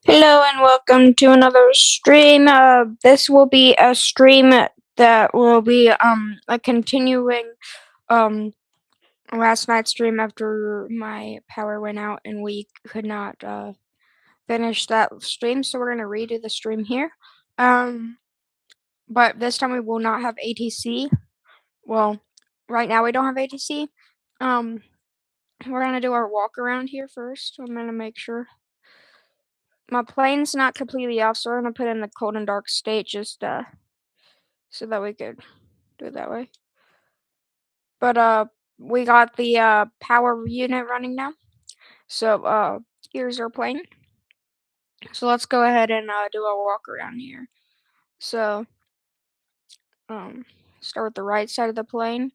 Hello and welcome to another stream. This will be a stream that will be a continuing last night's stream after my power went out and we could not finish that stream, so we're gonna redo the stream here. But this time we will not have ATC. Well, right now we don't have ATC. We're gonna do our walk around here first. I'm gonna make sure my plane's not completely off, so we're gonna put in the cold and dark state just so that we could do it that way. But we got the power unit running now. So here's our plane. So let's go ahead and do a walk around here. So start with the right side of the plane.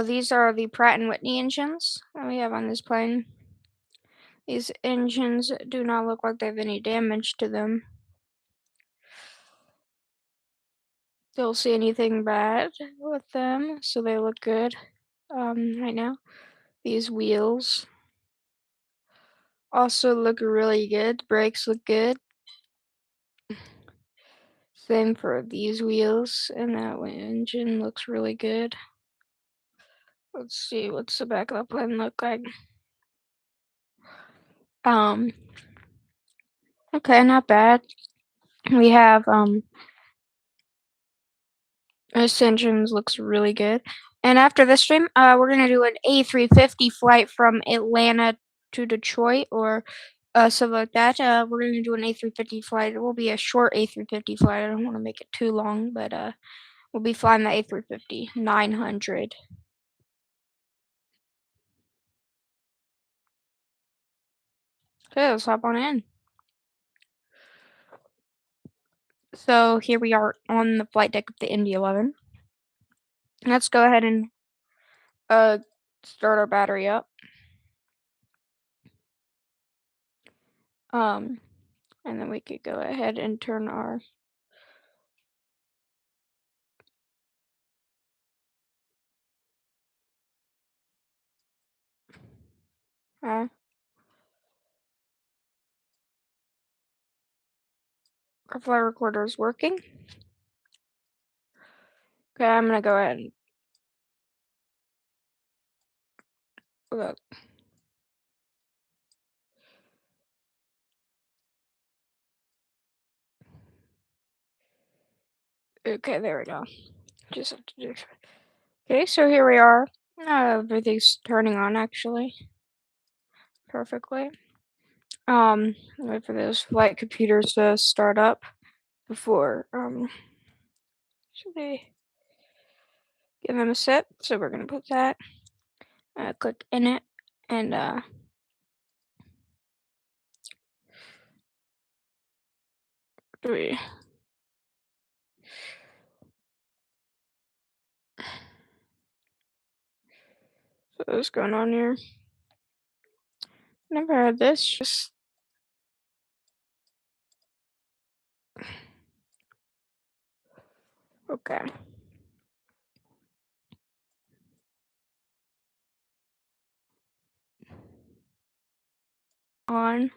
These are the Pratt and Whitney engines that we have on this plane. These engines do not look like they have any damage to them. Don't see anything bad with them, so they look good right now. These wheels also look really good. Brakes look good. Same for these wheels, and that engine looks really good. Let's see, what's the back of the plane look like? Okay, not bad. We have this engine looks really good. And after this stream, we're gonna do an A350 flight from Atlanta to Detroit or something like that. We're gonna do an A350 flight. It will be a short A350 flight. I don't want to make it too long, but we'll be flying the A350 900. Okay, let's hop on in. So here we are on the flight deck of the MD11. Let's go ahead and start our battery up. And then we could go ahead and turn our our flight recorder is working. Okay, I'm gonna go ahead and look. Okay, there we go. Just have to do. Okay, so here we are. Everything's turning on actually perfectly. Wait for those flight computers to start up before should they give them a set. So we're gonna put that. Click in it and we what's going on here? Never had this. Just okay. On.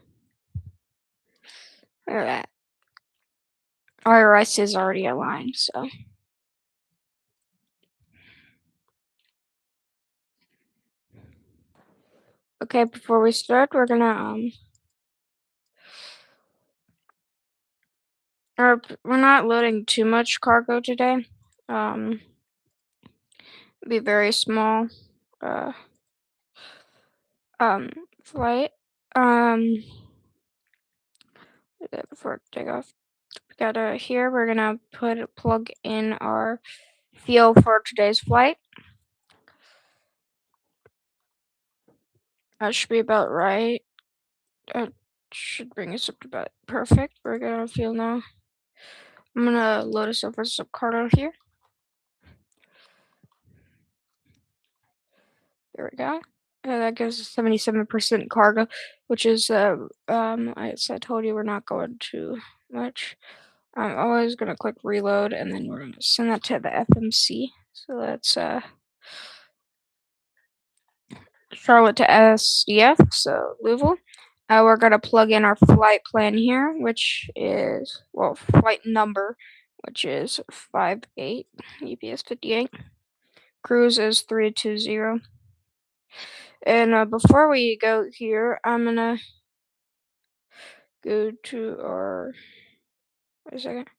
Look at that. RS is already aligned, so. Okay, before we start, we're gonna we're not loading too much cargo today. Be very small flight. Before takeoff, here we're gonna plug in our fuel for today's flight. That should be about right. That should bring us up to about perfect. We're gonna fuel now. I'm gonna load us up with some cargo here. There we go. That gives us 77% cargo, which is as I told you, we're not going too much. I'm always gonna click reload, and then we're gonna send that to the FMC. So let's Charlotte to Ksdf, so Louisville. We're gonna plug in our flight plan here, which is, well, flight number, which is 58, UPS 58. Cruise is 320. And before we go here, I'm gonna go to our, wait a second,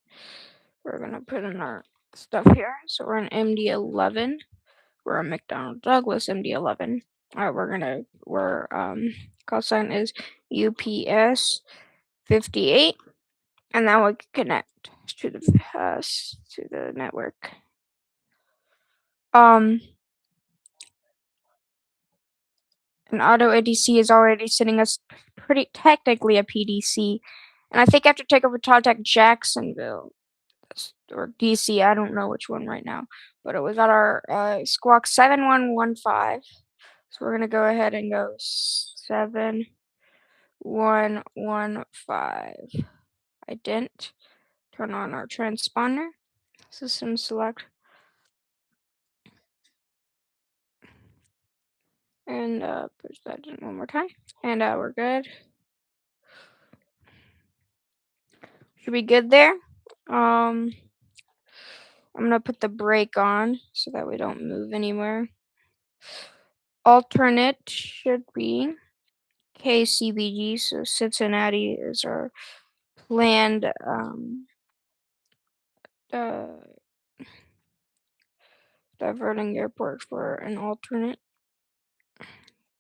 we're gonna put in our stuff here. So we're in MD11. We're a McDonnell Douglas MD11. Call sign is UPS 58, and now we can connect to the network. An auto ADC is already sending us pretty technically a PDC, and I think I have to take over contact Jacksonville or DC. I don't know which one right now, but we got our squawk 7115. So we're gonna go ahead and go 7115. I didn't turn on our transponder. System select. And push that in one more time. And we're good. Should be good there. I'm gonna put the brake on so that we don't move anywhere. Alternate should be KCBG, so Cincinnati is our planned diverting airport for an alternate.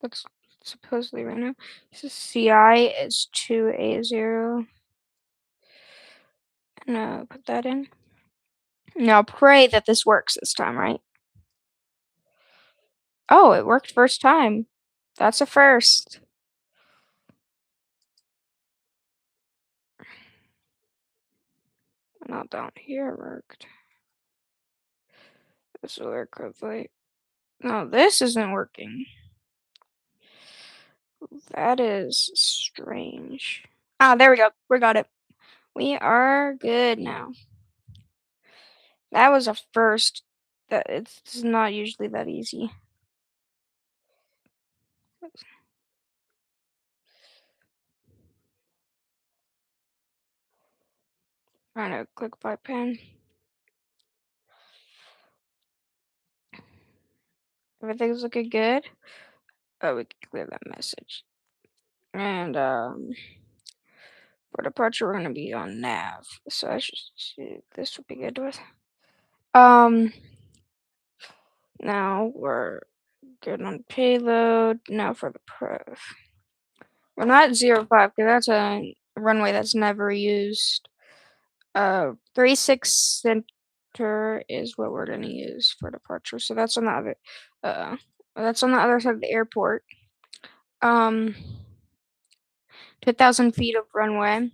That's supposedly right now. So CI is 280. And put that in. Now pray that this works this time, right? Oh, it worked first time. That's a first. Now down here worked. This will work quickly. No, this isn't working. That is strange. Ah, there we go. We got it. We are good now. That was a first. It's not usually that easy. Trying to click by pen. Everything's looking good. Oh, we can clear that message. And for departure, we're gonna be on nav. So I should see, this would be good with. Now we're good on payload. Now for the proof. We're not 05 because that's a runway that's never used. 36 center is what we're gonna use for departure. So that's on the other side of the airport. 2,000 feet of runway.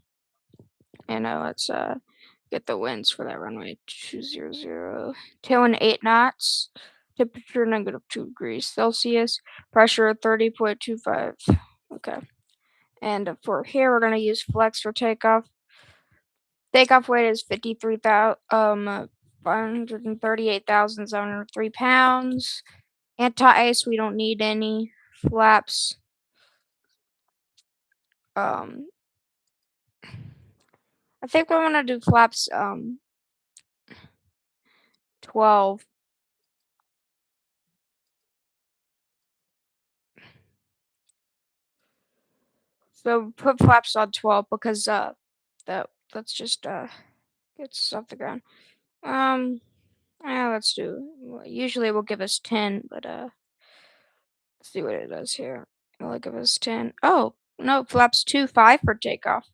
And let's get the winds for that runway. 200. Tailwind 8 knots. Temperature -2 degrees Celsius. Pressure 30.25. Okay. And for here, we're gonna use flex for takeoff. Takeoff weight is 538,703 pounds. Anti-ice, we don't need any. Flaps. I think we want to do flaps 12. So put flaps on 12 because that's just gets us off the ground. Yeah, let's do. Usually it will give us 10, but let's see what it does here. It will give us 10. Oh no, flaps 2.5 for takeoff.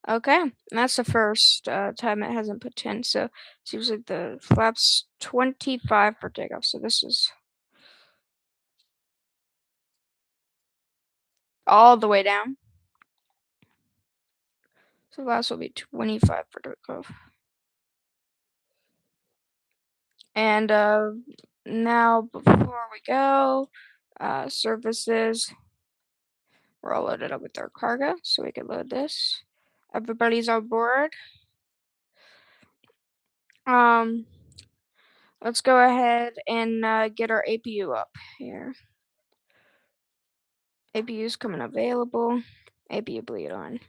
Okay, that's the first time it hasn't put 10. So it's usually the flaps 25 for takeoff. So this is all the way down. So flaps will be 25 for takeoff. And now before we go, services, we're all loaded up with our cargo, so we can load this. Everybody's on board. Let's go ahead and get our APU up here. APU is coming available. maybe you bleed on.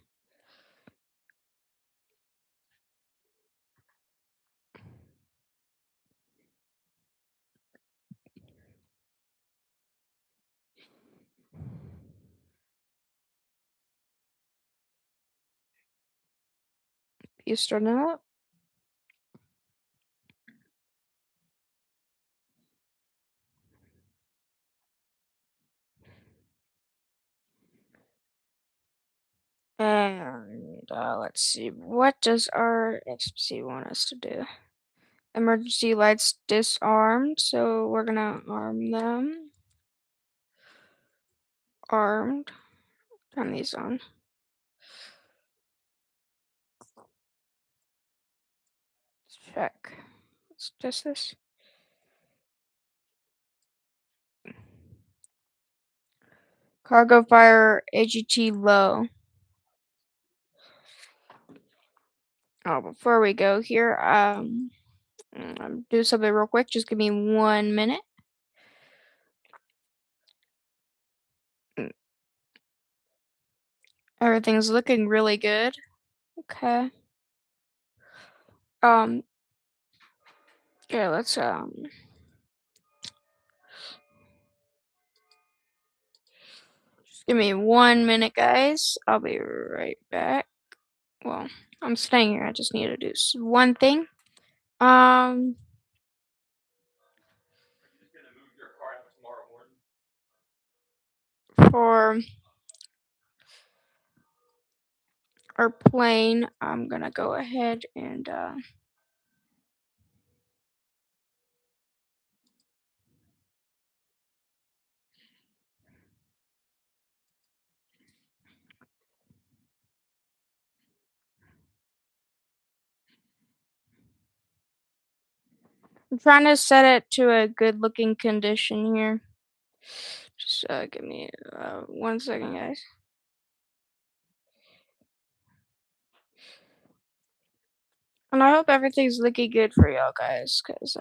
You starting up? And let's see, what does our XPC want us to do? Emergency lights disarmed, so we're gonna arm them. Armed. Turn these on. Let's check. Let's test this. Cargo fire AGT low. Oh, before we go here, do something real quick. Just give me 1 minute. Everything's looking really good. Okay. Yeah, let's just give me 1 minute, guys. I'll be right back. Well, I'm staying here. I just need to do one thing. For our plane, I'm gonna go ahead and I'm trying to set it to a good looking condition here. Just give me 1 second, guys. And I hope everything's looking good for y'all guys, cause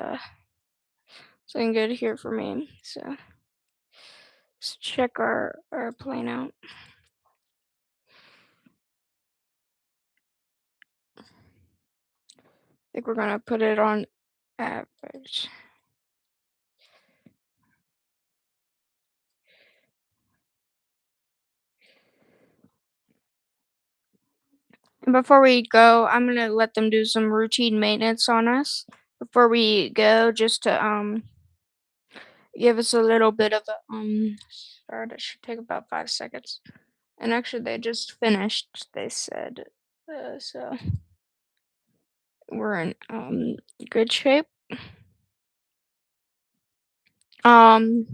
it's looking good here for me. So let's check our plane out. I think we're gonna put it on average. And before we go, I'm gonna let them do some routine maintenance on us before we go, just to give us a little bit of a start. It should take about 5 seconds. And actually, they just finished. They said, so we're in good shape. Um.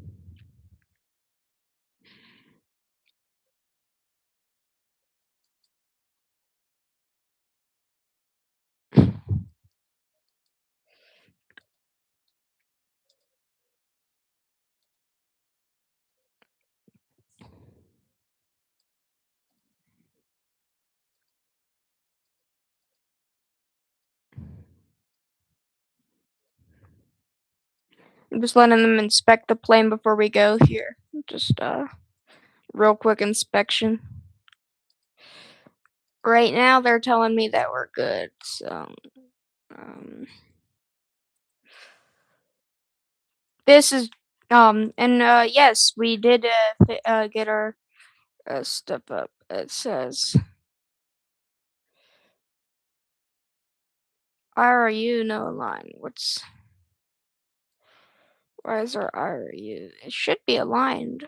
I'm just letting them inspect the plane before we go here. Just real quick inspection. Right now, they're telling me that we're good. So, this is and yes, we did get our step up. It says IRU no align. Why is our IRU? It should be aligned.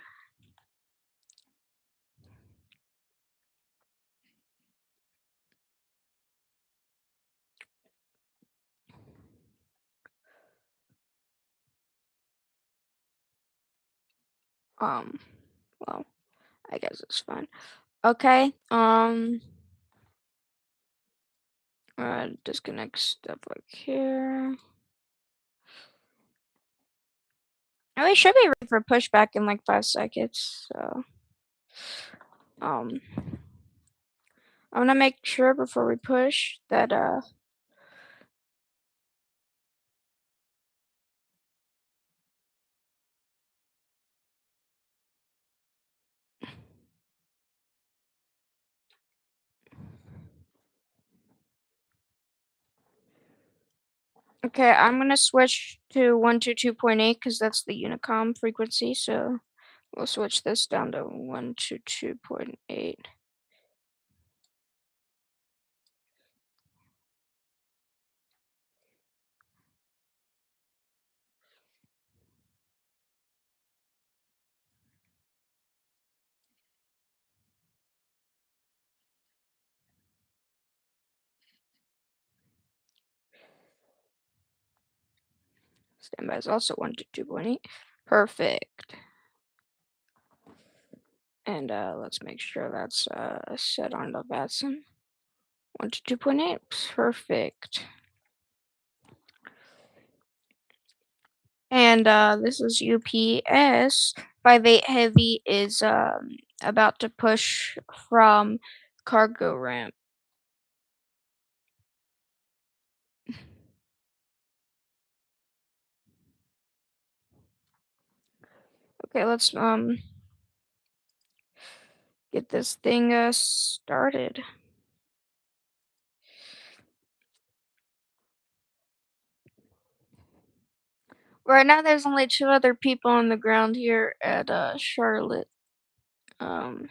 Well, I guess it's fine. Okay. Disconnect stuff like here. Oh, we should be ready for pushback in like 5 seconds. So, I'm gonna make sure before we push that Okay, I'm gonna switch to 122.8 because that's the Unicom frequency. So we'll switch this down to 122.8. Standby is also 122.8. Perfect. And let's make sure that's set on the Vatsim. 122.8. Perfect. And this is UPS. 58 Heavy is about to push from cargo ramp. Okay, let's get this thing started. Right now, there's only 2 other people on the ground here at Charlotte. Um,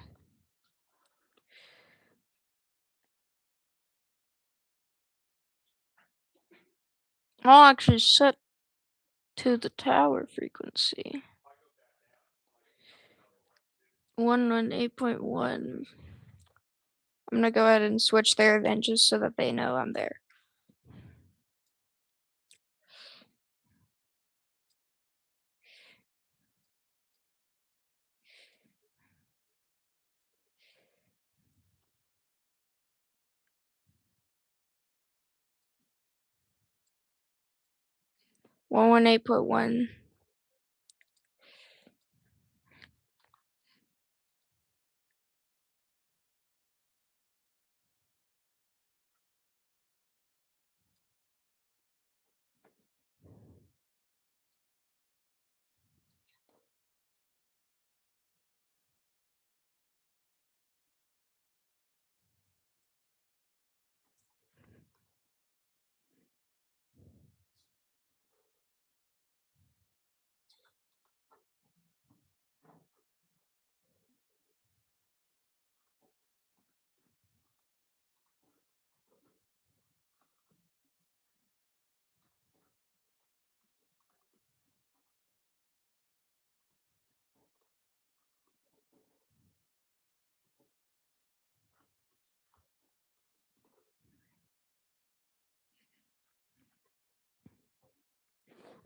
I'll actually set to the tower frequency. 118.1. I'm gonna go ahead and switch there then, just so that they know I'm there. One 8.1.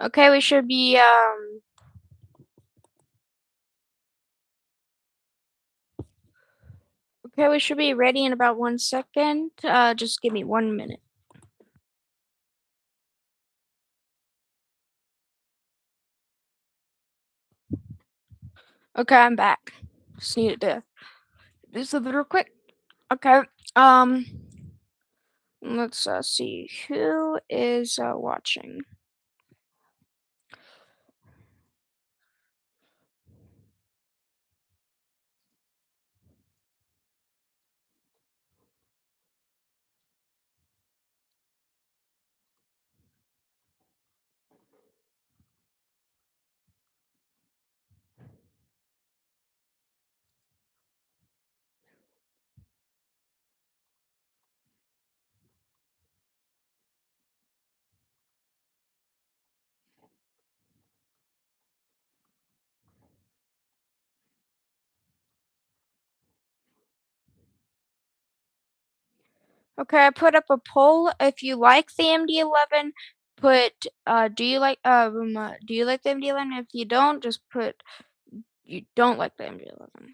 Okay, we should be ready in about 1 second. Just give me 1 minute. Okay, I'm back. Just needed to do something real quick. Okay. Um, let's see who is watching. Okay, I put up a poll. If you like the MD11, put do you like the MD11? If you don't, just put you don't like the MD11.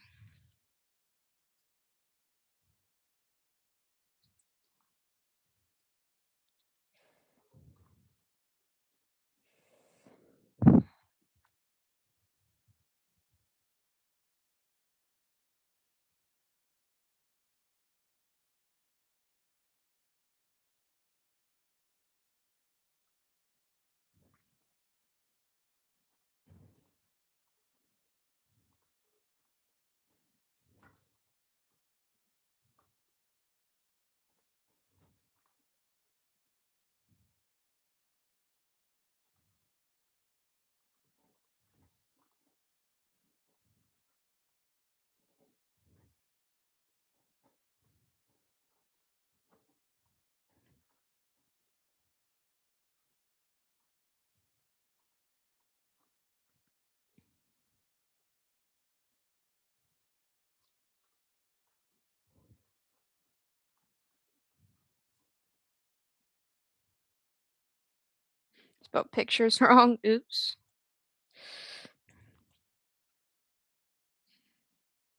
Spelled pictures wrong. Oops.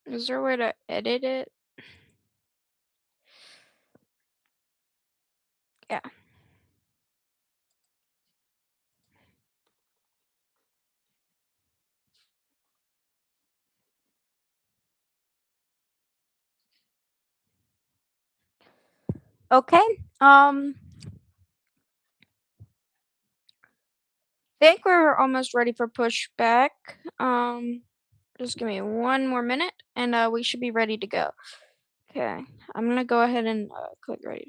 Is there a way to edit it? Yeah. Okay. Think we're almost ready for pushback. Just give me one more minute, and we should be ready to go. Okay, I'm gonna go ahead and click ready.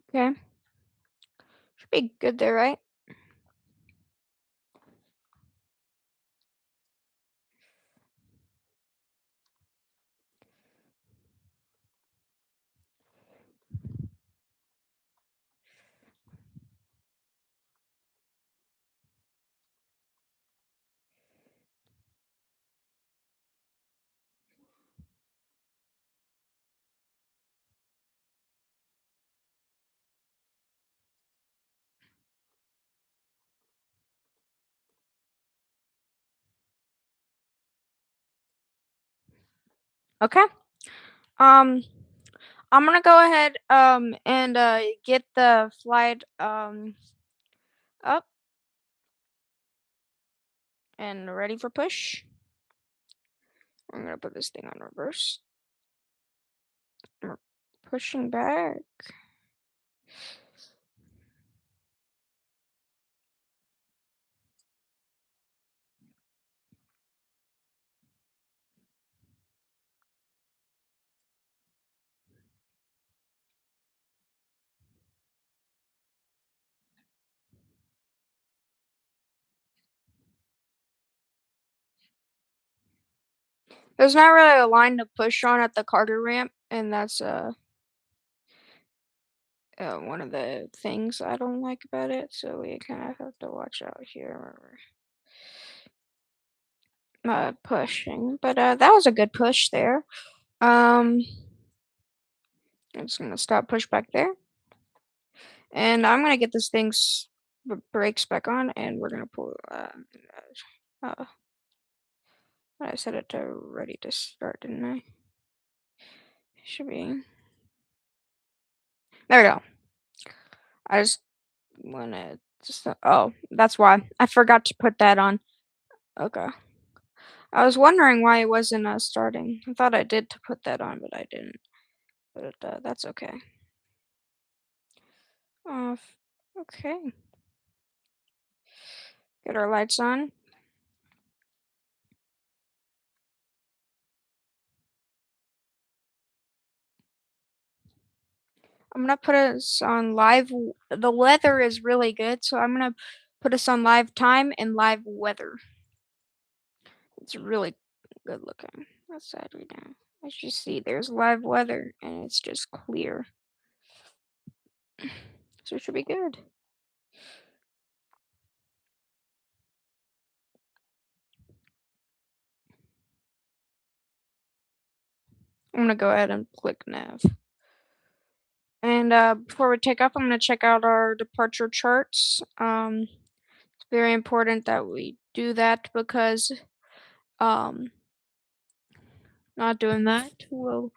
Okay, should be good there, right? Okay. Um, I'm gonna go ahead and get the flight up and ready for push. I'm gonna put this thing on reverse. We're pushing back. There's not really a line to push on at the cargo ramp, and that's one of the things I don't like about it. So we kind of have to watch out here when we're pushing. But that was a good push there. I'm just gonna stop push back there, and I'm gonna get this thing's brakes back on, and we're gonna pull. I set it to ready to start, didn't I? Should be. There we go. I just wanna just. Oh, that's why I forgot to put that on. Okay. I was wondering why it wasn't starting. I thought I did to put that on, but I didn't. But that's okay. Okay. Get our lights on. I'm gonna put us on live. The weather is really good, so I'm gonna put us on live time and live weather. It's really good looking outside right now. As you see, there's live weather, and it's just clear, so it should be good. I'm gonna go ahead and click nav. And before we take off, I'm gonna check out our departure charts. It's very important that we do that because um, not doing that will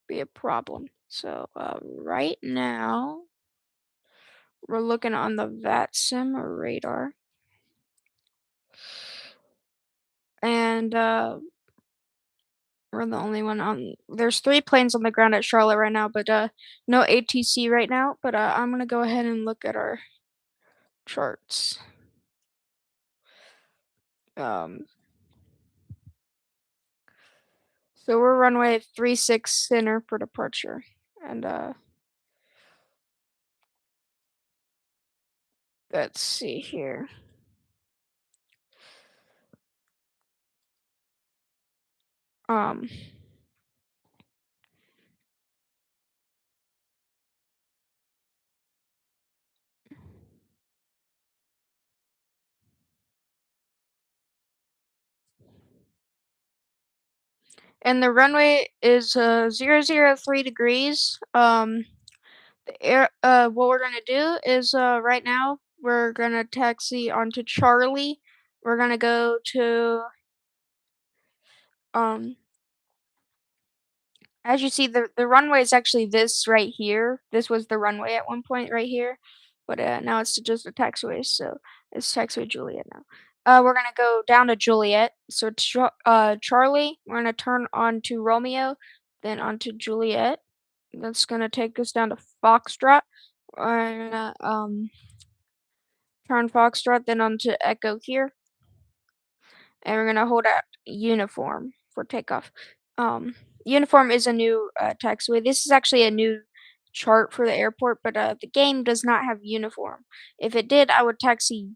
be a problem. So right now we're looking on the Vatsim radar, and we're the only one on. There's 3 planes on the ground at Charlotte right now, but no ATC right now. But I'm gonna go ahead and look at our charts. Um, So we're runway 36 center for departure. And let's see here. Um and the runway is 003 degrees. The air what we're gonna do is right now we're gonna taxi onto Charlie. We're gonna go to um as you see, the runway is actually this right here. This was the runway at one point right here, but now it's just a taxiway, so it's taxiway Juliet now. We're gonna go down to Juliet. So Charlie, we're gonna turn on to Romeo, then onto Juliet. That's gonna take us down to Foxtrot. We're gonna turn Foxtrot, then onto Echo here, and we're gonna hold at Uniform for takeoff. Uniform is a new taxiway. This is actually a new chart for the airport, but the game does not have Uniform. If it did, I would taxi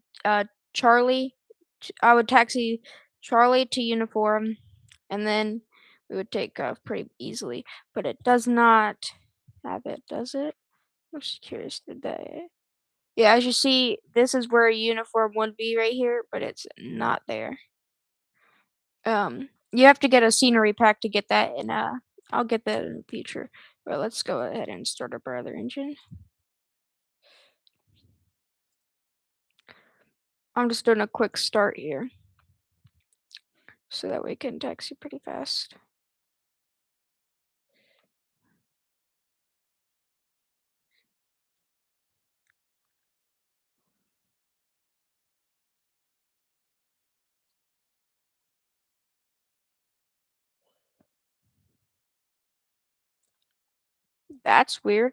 Charlie. I would taxi Charlie to Uniform, and then we would take off pretty easily. But it does not have it, does it? I'm just curious. Did they? Yeah, as you see, this is where a Uniform would be right here, but it's not there. You have to get a scenery pack to get that, and I'll get that in the future. But let's go ahead and start up our other engine. I'm just doing a quick start here, so that we can taxi pretty fast. That's weird.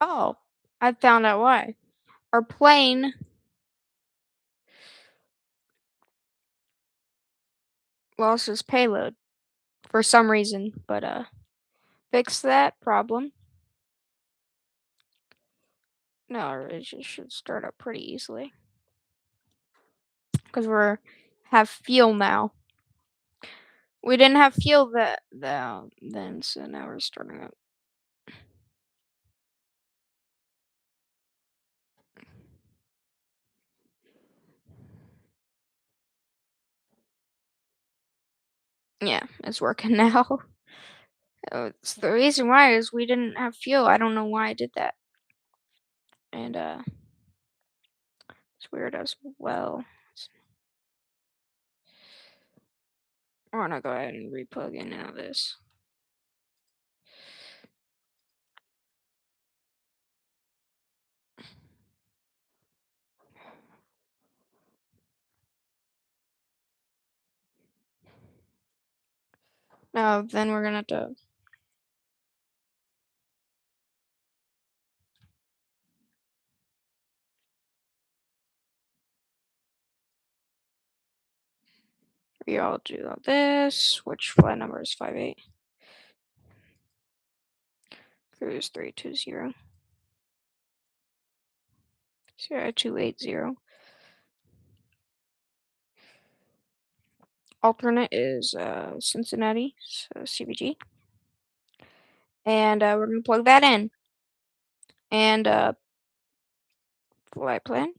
Oh, I found out why. Our plane lost its payload for some reason, but fix that problem. No, it should start up pretty easily because we're have fuel now. We didn't have fuel then, so now we're starting up. Yeah, it's working now. It's the reason why is we didn't have fuel. I don't know why I did that. And it's weird as well. I'm gonna go ahead and replug in now this. Now then we're gonna have to we all do all this. Which flight number is 58? Cruise 320. 0280. Alternate is Cincinnati, so CBG. And we're gonna plug that in. And flight plan.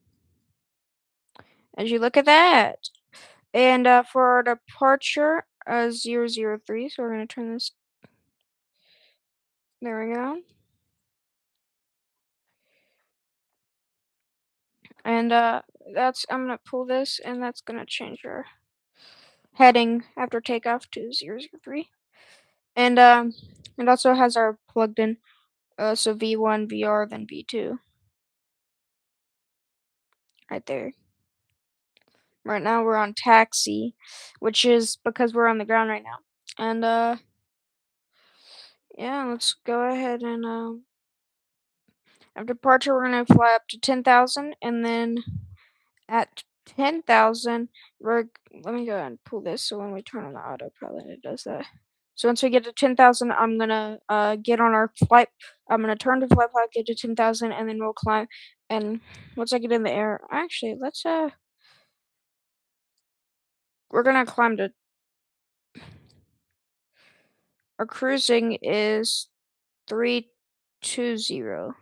As you look at that. And for our departure, 003, so we're gonna turn this. There we go. And that's I'm gonna pull this, and that's gonna change our heading after takeoff to 003. And it also has our plugged in, so V1, VR, then V2, right there. Right now we're on taxi, which is because we're on the ground right now. And yeah, let's go ahead and At departure, we're going to fly up to 10,000, and then at 10,000, let me go ahead and pull this so when we turn on the autopilot, it does that. So once we get to 10,000, I'm gonna get on our flight. I'm gonna turn to flight path, get to 10,000, and then we'll climb. And once I get in the air, actually, we're gonna climb to. Our cruising is 320.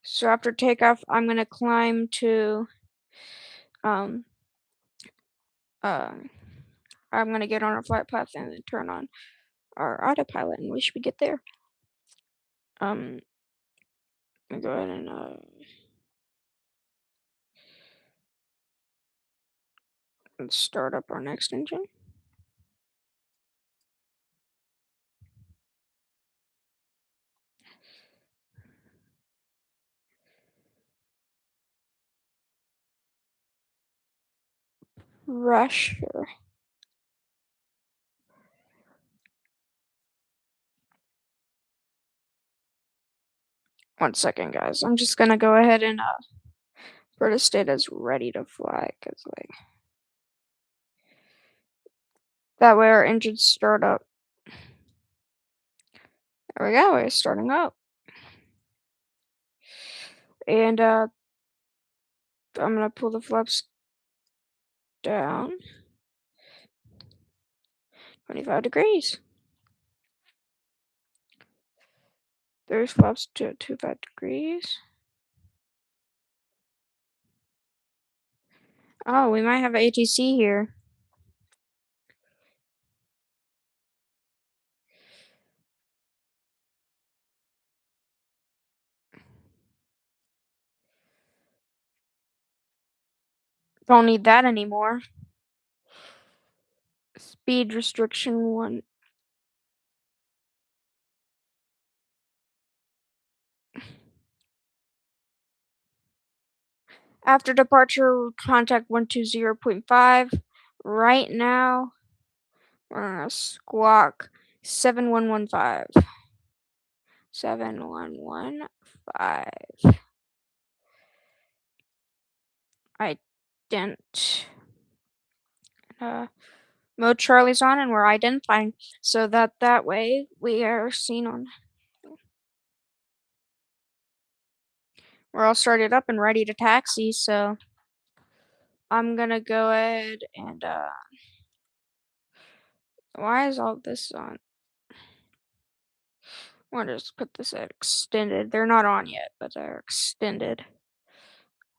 So after takeoff, I'm gonna climb to I'm gonna get on our flight path and then turn on our autopilot, and we should get there. Let me go ahead and start up our next engine. Rusher. 1 second, guys. I'm just gonna go ahead and put a state as ready to fly, cause like that way our engines start up. There we go. We're starting up, and I'm gonna pull the flaps down 25 degrees. There's flaps to 25 degrees. Oh, we might have ATC here. Don't need that anymore. Speed restriction 1. After departure, contact 120.5. Right now, we're gonna squawk 7115. 7115. Ident. Mode Charlie's on, and we're identifying so that way we are seen on. We're all started up and ready to taxi, so I'm gonna go ahead and why is all this on? We'll just put this at extended. They're not on yet, but they're extended.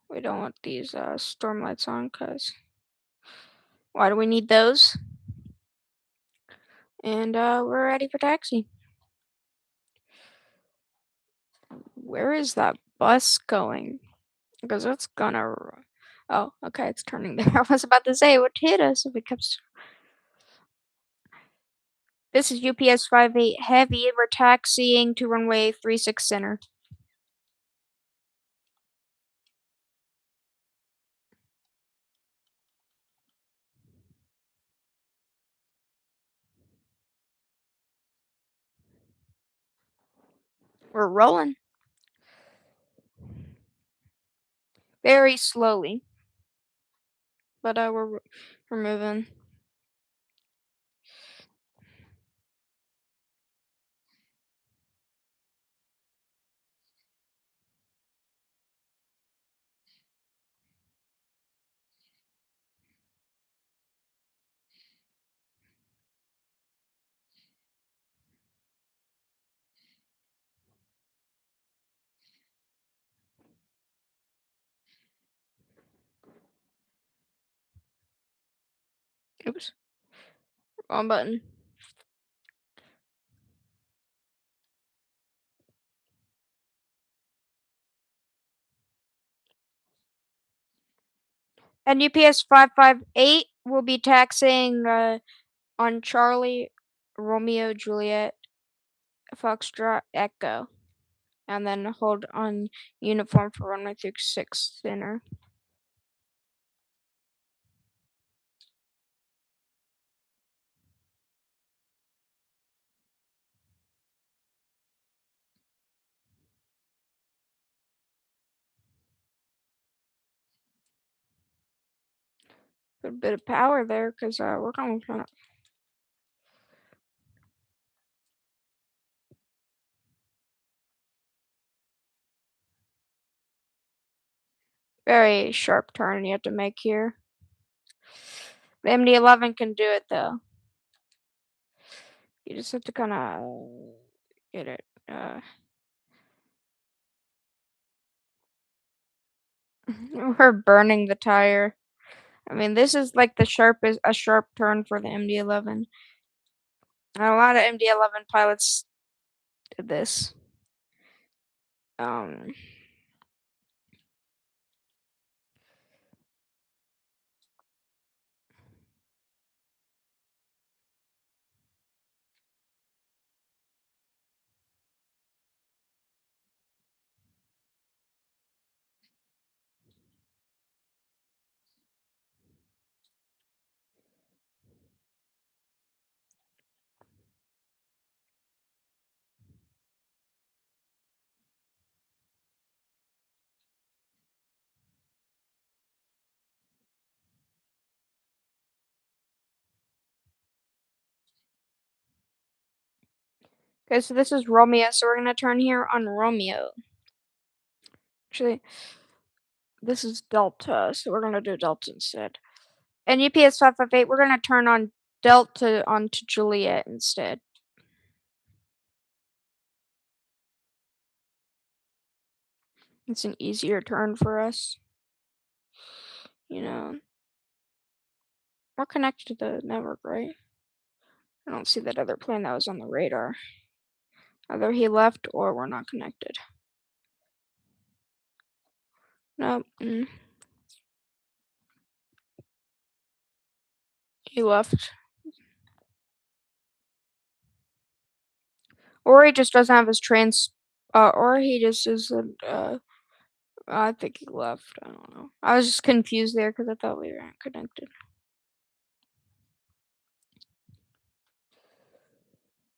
We don't want these storm lights on, cause why do we need those? And we're ready for taxi. Where is that bus going? Because it's gonna. Oh, okay, it's turning there. I was about to say it would hit us if it kept. This is UPS 58 Heavy. We're taxiing to runway 36 center. We're rolling. Very slowly. But we're moving. Oops. Wrong button. And UPS 558 will be taxiing on Charlie, Romeo, Juliet, Foxtrot, Echo. And then hold on uniform for runway 36 center. Good bit of power there, because we're going to very sharp turn you have to make here. The MD11 can do it though. You just have to kind of get it. We're burning the tire. I mean, this is like a sharp turn for the MD11. And a lot of MD11 pilots did this. Okay, so this is Romeo, so we're gonna turn here on Romeo. Actually, this is Delta, so we're gonna do Delta instead. And UPS 558, we're gonna turn on Delta onto Juliet instead. It's an easier turn for us. You know, we're connected to the network, right? I don't see that other plane that was on the radar. Either he left or we're not connected. Nope. He left. Or he just doesn't have his or he just isn't, I think he left. I don't know. I was just confused there because I thought we weren't connected.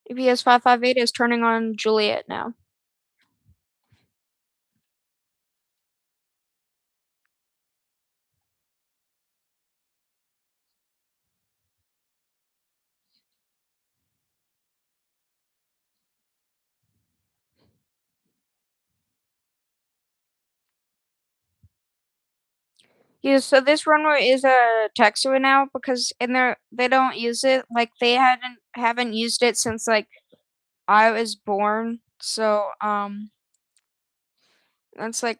UPS 558 is turning on Juliet now. Yeah, so this runway is a taxiway now because they don't use it. Like they haven't used it since like I was born. So that's like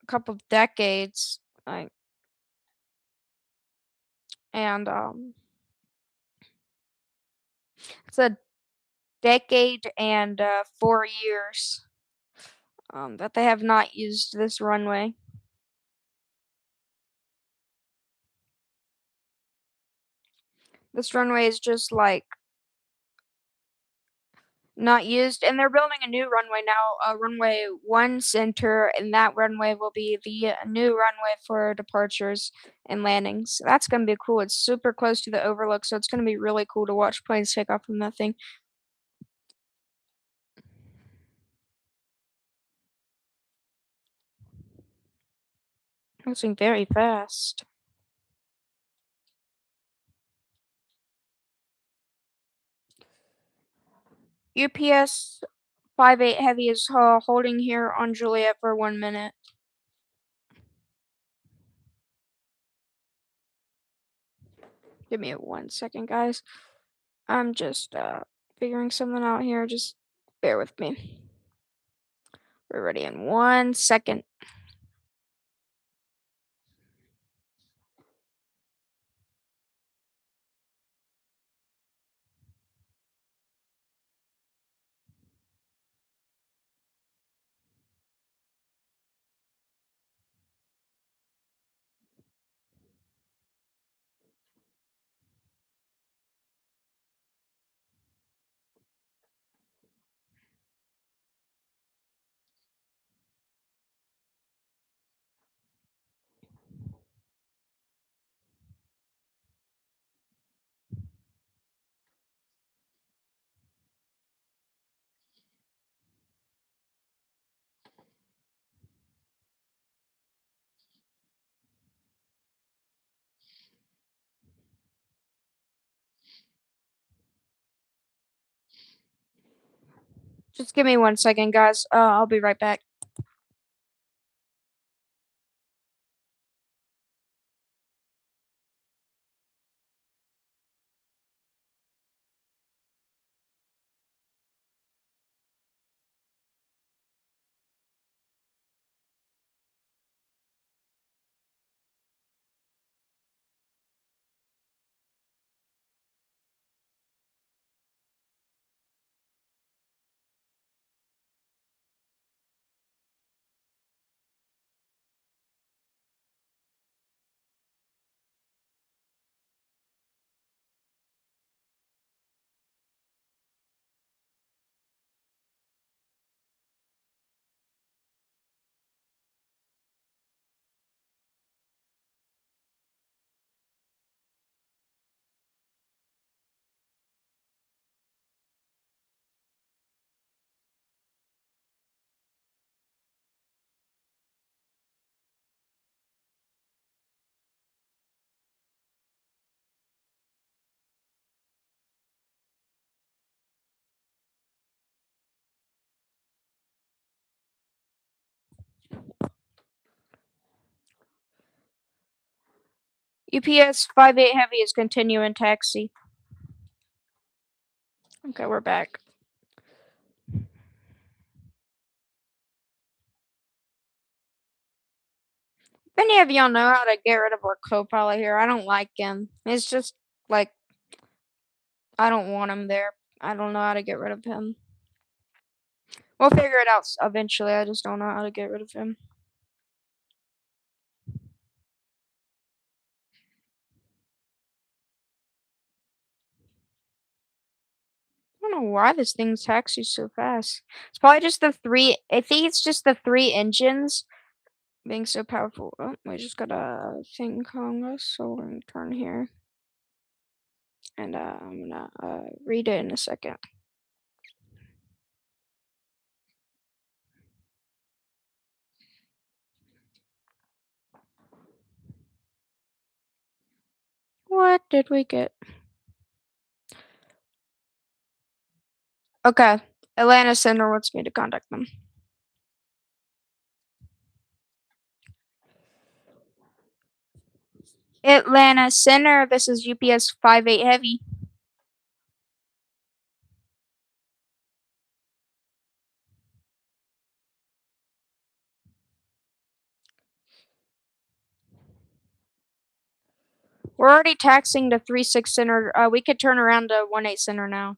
a couple of decades. Like and it's a decade and 4 years that they have not used this runway. This runway is just like not used, and they're building a new runway now, runway 1 center, and that runway will be the new runway for departures and landings. So that's gonna be cool. It's super close to the overlook, so it's gonna be really cool to watch planes take off from that thing. Moving very fast. UPS 58 Heavy is holding here on Juliet for 1 minute. Give me 1 second, guys. I'm just figuring something out here. Just bear with me. We're ready in 1 second. Just give me 1 second, guys. I'll be right back. UPS 58 heavy is continuing taxi. Okay, we're back. If any of y'all know how to get rid of our co-pilot here, I don't like him. It's just like I don't want him there. I don't know how to get rid of him. We'll figure it out eventually. I just don't know how to get rid of him. I don't know why this thing taxis so fast. It's probably just the three. I think it's just the 3 engines being so powerful. Oh, we just got a thing calling us, so we're gonna turn here. And I'm gonna read it in a second. What did we get? Okay. Atlanta Center wants me to contact them. Atlanta Center, this is UPS 58 heavy. We're already taxing the 36 center. We could turn around to 18 center now.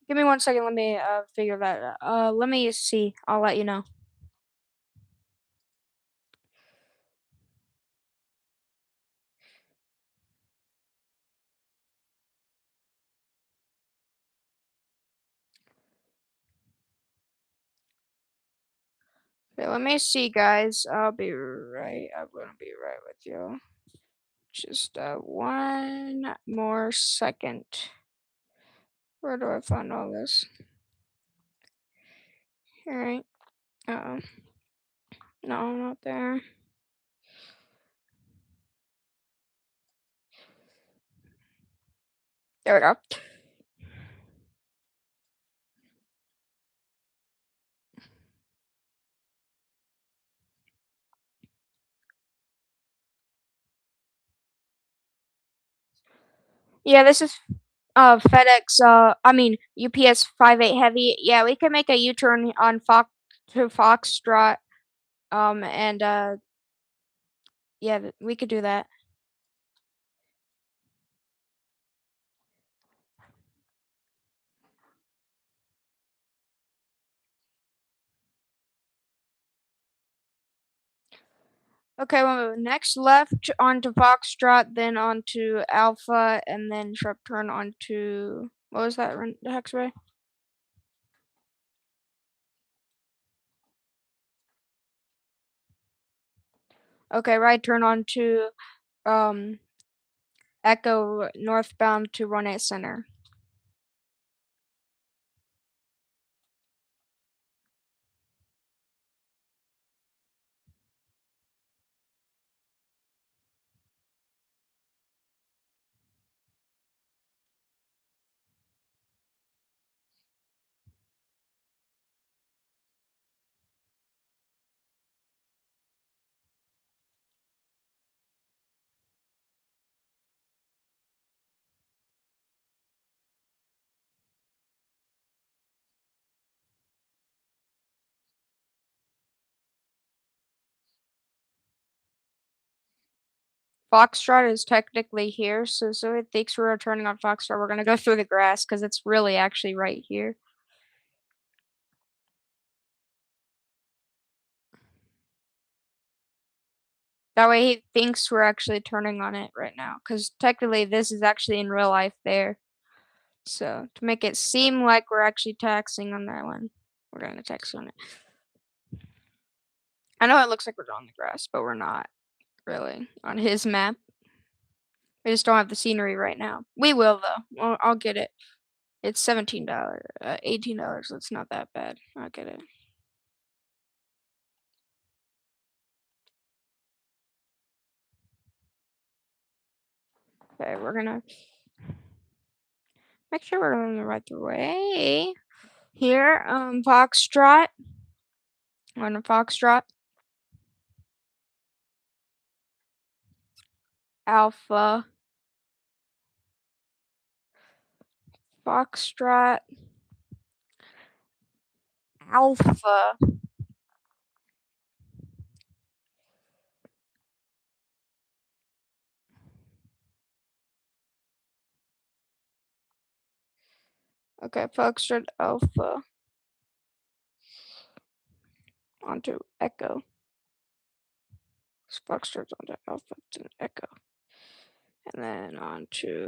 Give me 1 second. Let me figure that out. Let me see. I'll let you know. Okay, let me see, guys. I'll be right. I'm gonna be right with you. Just 1 more second. Where do I find all this? All right. No, not there. There we go. Yeah, this is FedEx. I mean UPS 58 heavy. Yeah, we can make a U-turn on Foxtrot. And yeah, we could do that. Okay, well, next left onto Foxtrot, then onto Alpha, and then sharp turn onto what was that? The hexway. Okay, right turn onto Echo northbound to 18 center. Foxtrot is technically here, so it thinks we're turning on Foxtrot. We're gonna go through the grass because it's really actually right here. That way he thinks we're actually turning on it right now, because technically this is actually in real life there. So to make it seem like we're actually taxing on that one, we're gonna tax on it. I know it looks like we're on the grass, but we're not really on his map. We just don't have the scenery right now. We will though. I'll get it. It's $17, $18. That's not that bad. I'll get it. Okay, we're gonna make sure we're going the right way. Here, Foxtrot. We're on a Foxtrot. Alpha. Foxtrot. Alpha. Okay, Foxtrot Alpha. Onto Echo. Foxtrot onto Alpha to Echo. And then onto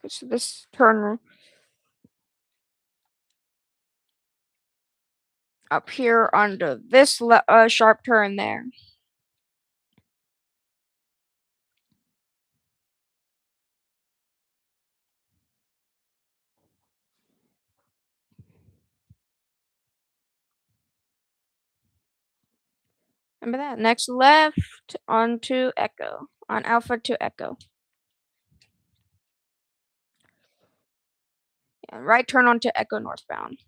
so this turn up here onto this sharp turn there. Remember that? Next left onto Echo. On Alpha to Echo. And right turn onto Echo northbound.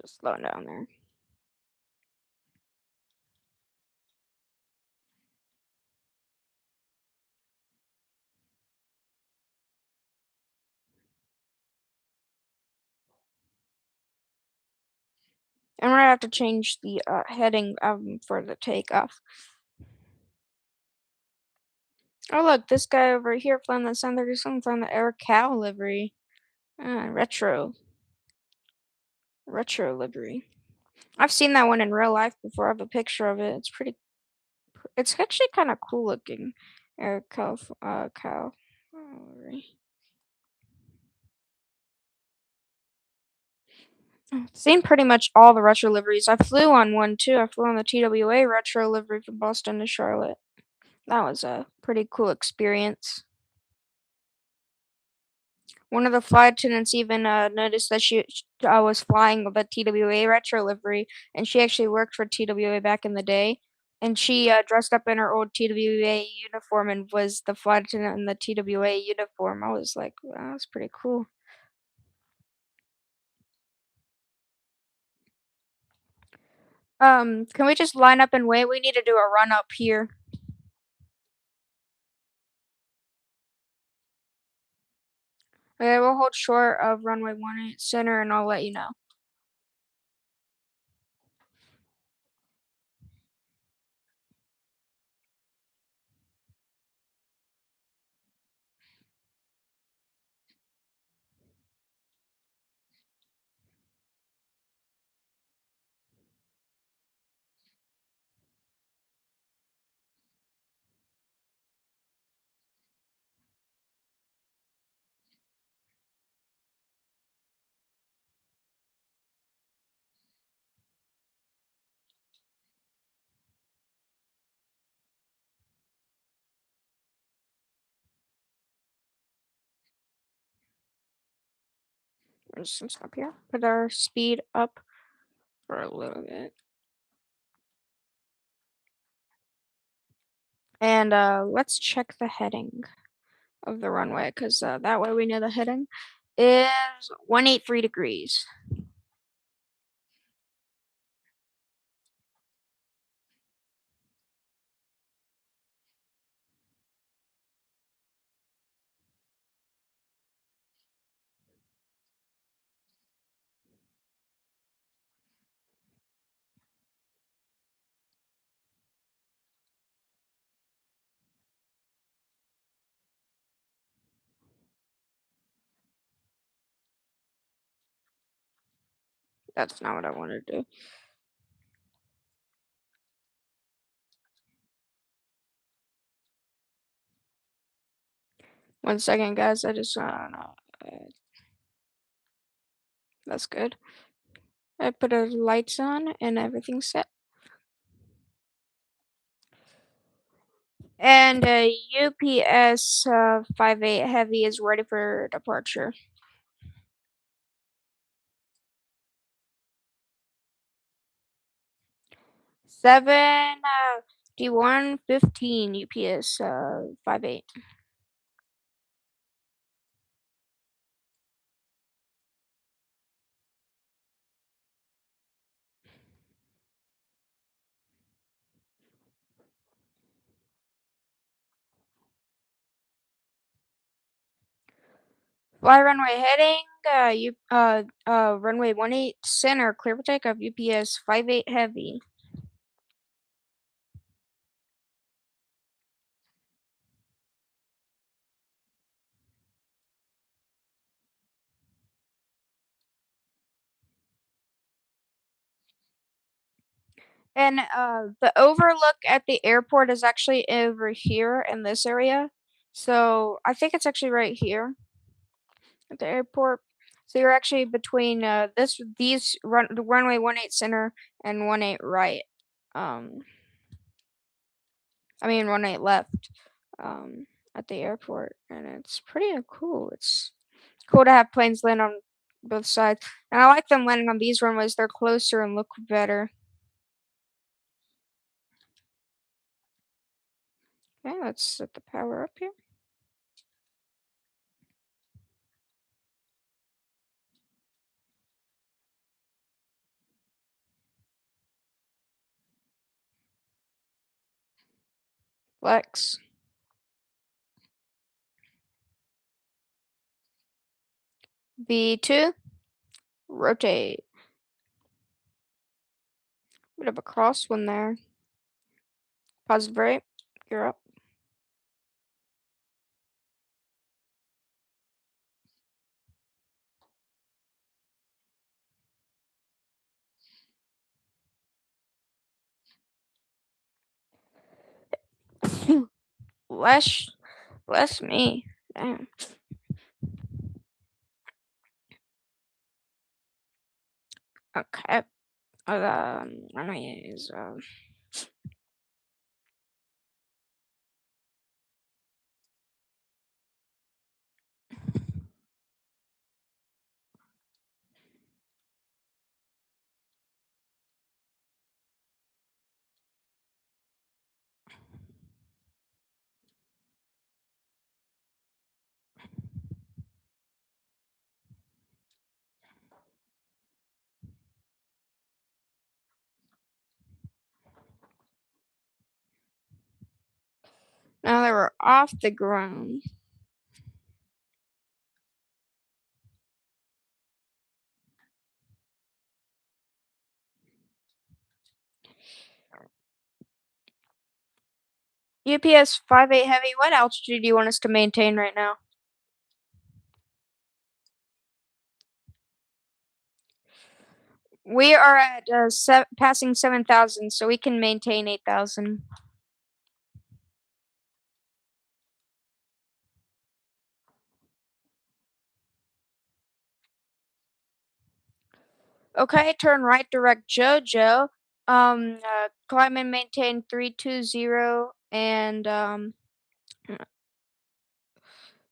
Just slowing down there. And we're gonna have to change the heading for the takeoff. Oh look, this guy over here flying the Sun 37 flying the Air Cal livery. Retro livery. I've seen that one in real life before. I have a picture of it. It's pretty. It's actually kind of cool looking. Air Cal livery. Seen pretty much all the retro liveries. I flew on one too. I flew on the TWA retro livery from Boston to Charlotte. That was a pretty cool experience. One of the flight attendants even noticed that she was flying the TWA retro livery, and she actually worked for TWA back in the day. And she dressed up in her old TWA uniform and was the flight attendant in the TWA uniform. I was like, wow, that's pretty cool. Can we just line up and wait? We need to do a run up here. Okay, we'll hold short of runway 18 center, and I'll let you know. We're just gonna stop here. Put our speed up for a little bit. And let's check the heading of the runway, because that way we know the heading is 183 degrees. That's not what I want to do. One second, guys. I just that's good. I put our lights on and everything's set. And UPS 58 Heavy is ready for departure. 7:15 UPS 58. Fly runway heading, runway 18 center, clear for takeoff, UPS 58 Heavy. And the overlook at the airport is actually over here in this area. So I think it's actually right here at the airport. So you're actually between the runway 18 center and 18 right. I mean 18 left. At the airport, and it's pretty cool. It's cool to have planes land on both sides, and I like them landing on these runways. They're closer and look better. Okay, let's set the power up here. Flex. B2. Rotate. Bit of a crosswind there. Positive brake. You're up. Bless me. Damn. Okay. I'm gonna use now that we're off the ground. UPS 58 Heavy, what altitude do you want us to maintain right now? We are at passing 7,000, so we can maintain 8,000. Okay, turn right, direct JoJo. Climb and maintain 320, and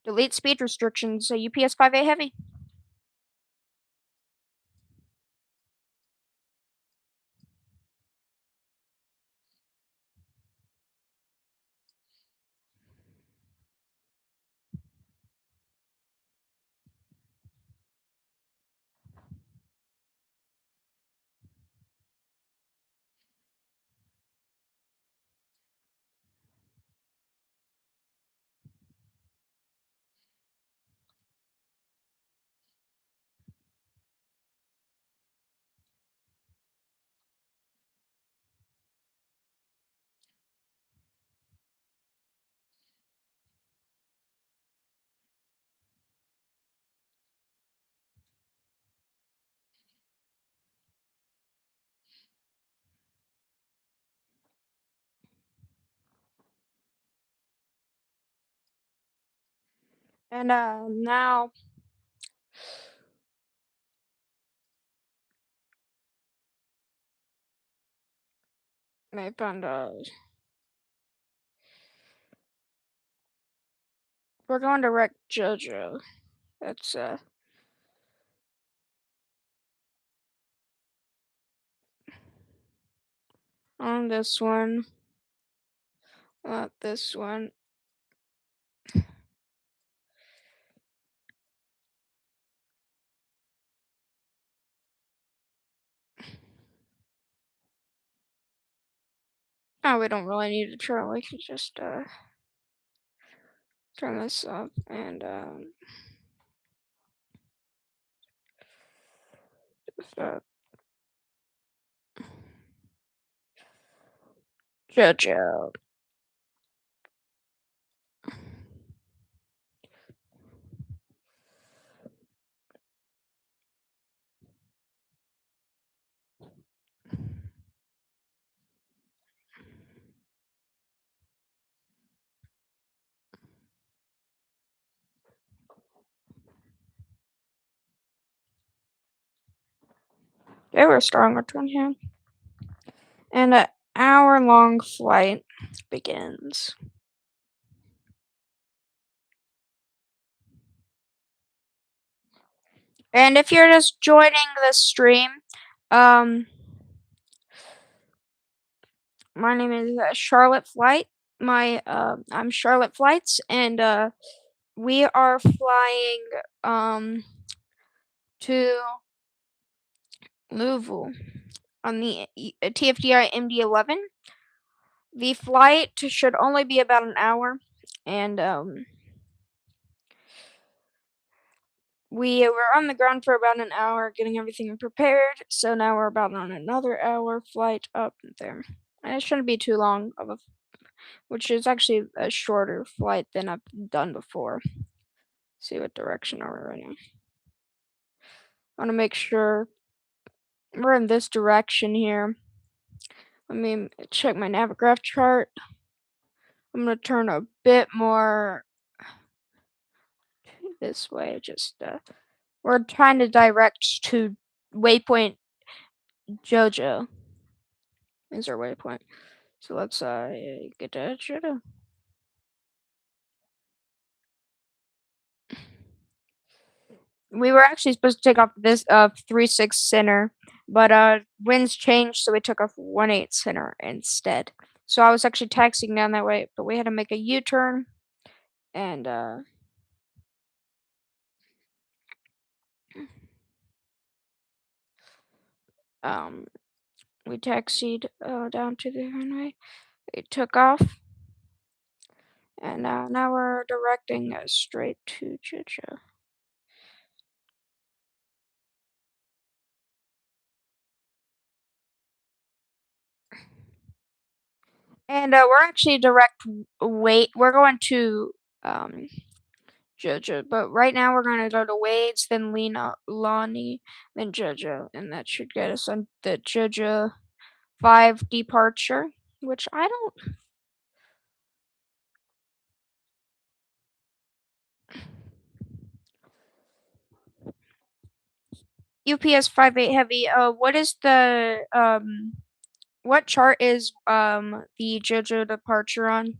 delete speed restrictions. UPS 58 Heavy. And now I found we're going to wreck JoJo. That's on this one. Not this one. Oh, we don't really need to turn. We can just turn this up and uh, JoJo. They were strong with one hand. And an hour-long flight begins. And if you're just joining the stream, my name is Charlotte Flight. I'm Charlotte Flights, and we are flying to Louisville on the Tfdi MD11. The flight should only be about an hour, and we were on the ground for about an hour getting everything prepared, so now we're about on another hour flight up there. And it shouldn't be too long of a, which is actually a shorter flight than I've done before. See what direction are we right now. I want to make sure we're in this direction here. Let me check my Navigraph chart. I'm going to turn a bit more this way, just we're trying to direct to waypoint JoJo is our waypoint. So let's get to JoJo. We were actually supposed to take off this 3-6 center, but winds changed, so we took off 1-8 center instead. So I was actually taxiing down that way, but we had to make a U-turn, and we taxied down to the runway. We took off, and now we're directing straight to JoJo. And we're actually we're going to JoJo, but right now we're going to go to Wade's, then Lena, Lonnie, then JoJo, and that should get us on the JoJo 5 departure, which I don't. UPS 58 heavy. What is the what chart is the JoJo departure on?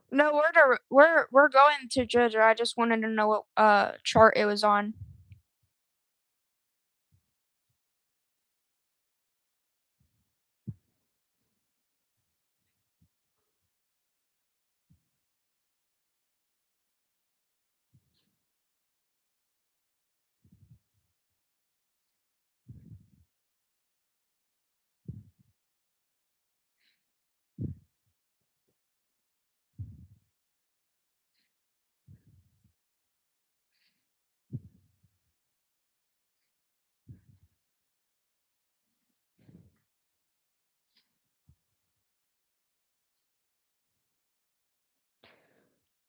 No, we're going to JoJo. I just wanted to know what chart it was on.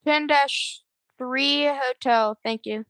Ten 3 hotel. Thank you.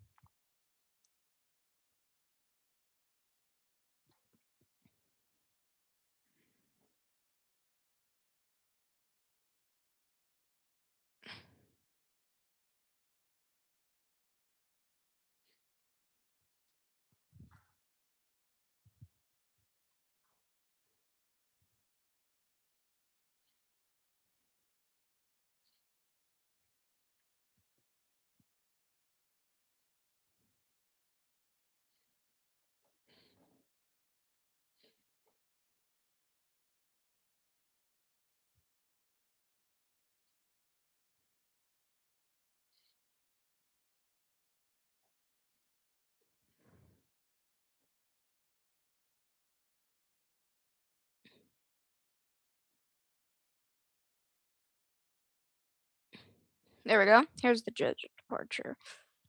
There we go. Here's the judge departure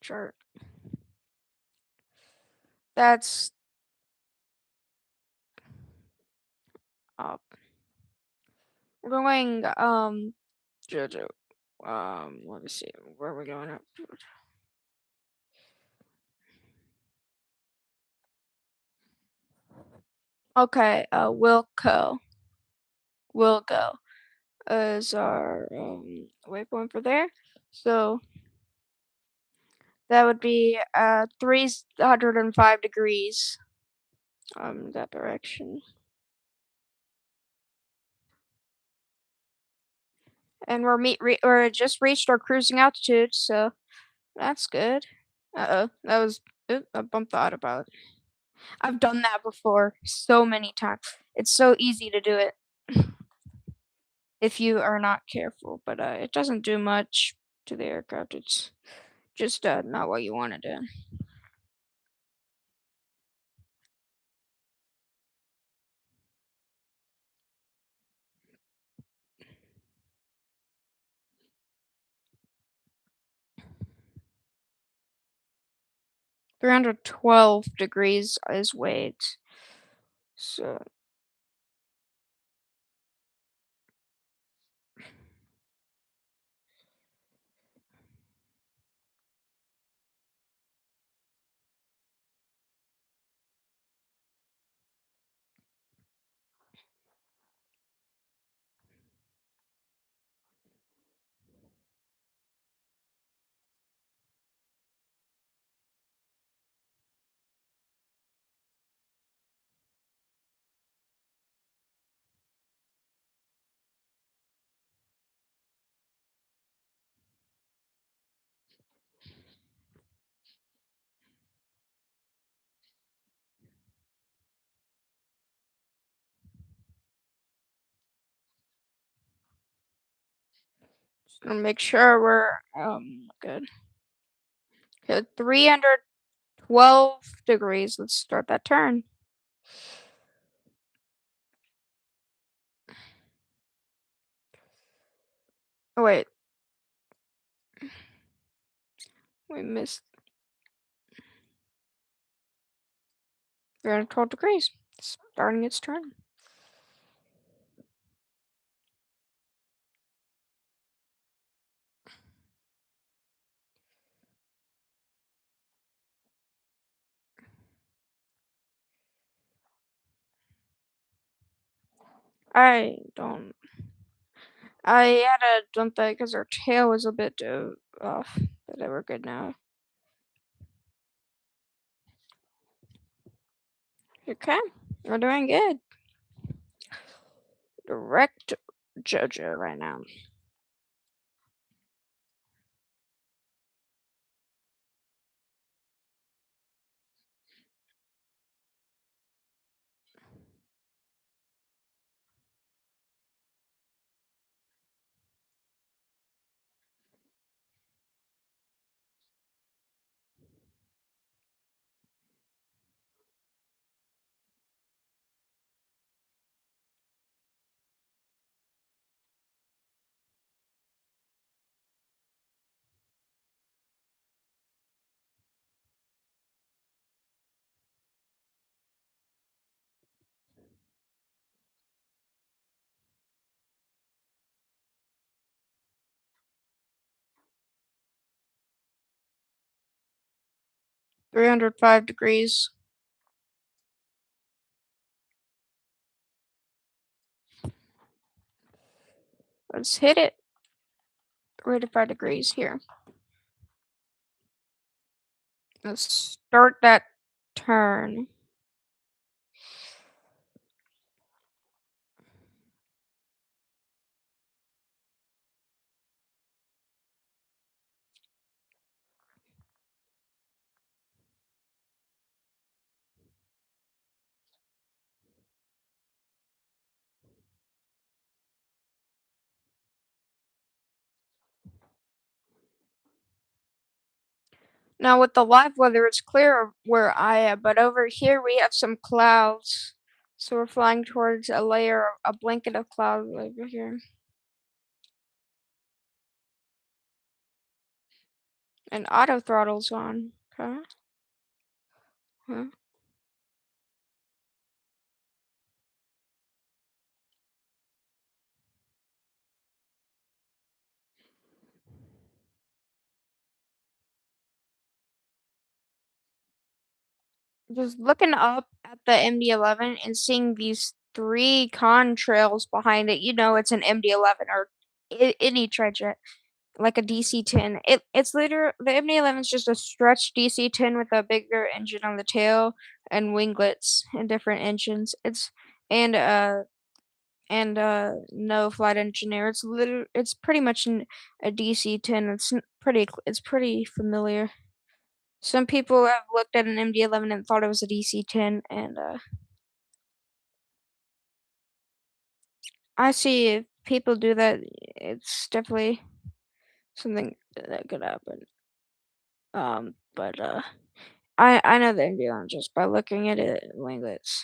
chart. That's up. We're going JoJo. Let me see. Where are we going up? Okay, Wilco. Wilco is our waypoint for there. So that would be 305 degrees that direction. And we're just reached our cruising altitude, so that's good. Uh-oh, that was I bumped the autopilot. I've done that before so many times. It's so easy to do it if you are not careful, but it doesn't do much to the aircraft. It's just not what you want to do. 312 degrees is weight. So just gonna make sure we're good. Okay, 312 degrees. Let's start that turn. Oh wait. We missed 312 degrees. Starting its turn. I had to dump that because our tail was a bit off, but we're good now. Okay, we're doing good. Direct JoJo right now. $305 degrees. Let's hit it. 305 degrees here. Let's start that turn. Now with the live weather, it's clear where I am, but over here we have some clouds. So we're flying towards a blanket of clouds over here. And auto throttle's on. Okay. Huh. Just looking up at the MD11 and seeing these 3 contrails behind it, you know it's an MD11 or any trijet, like a DC-10. It's literally the MD11 is just a stretched DC-10 with a bigger engine on the tail and winglets and different engines. And uh no flight engineer. It's pretty much a DC-10. It's pretty familiar. Some people have looked at an MD11 and thought it was a DC-10, and I see if people do that, it's definitely something that could happen. But I know the MD11 just by looking at it winglets.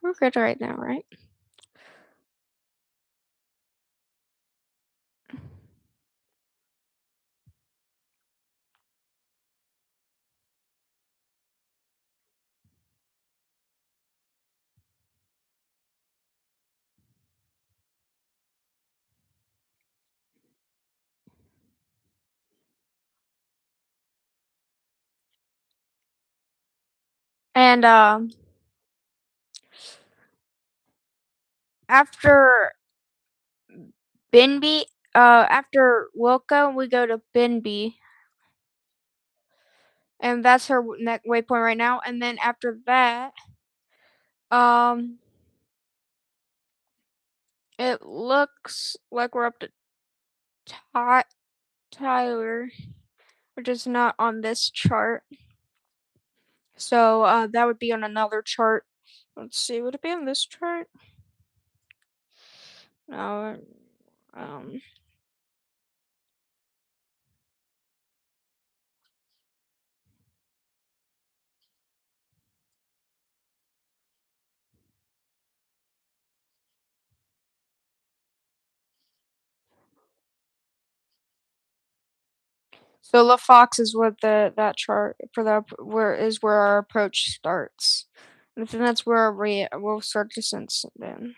We're good right now, right? And after Binby, after Wilco, we go to Binby, and that's her next waypoint right now. And then after that, um, it looks like we're up to Ty Tyler, which is not on this chart. So that would be on another chart. Let's see, would it be on this chart? No. Um. So La Fox is what that chart for the where our approach starts. And then that's where we'll start descent then.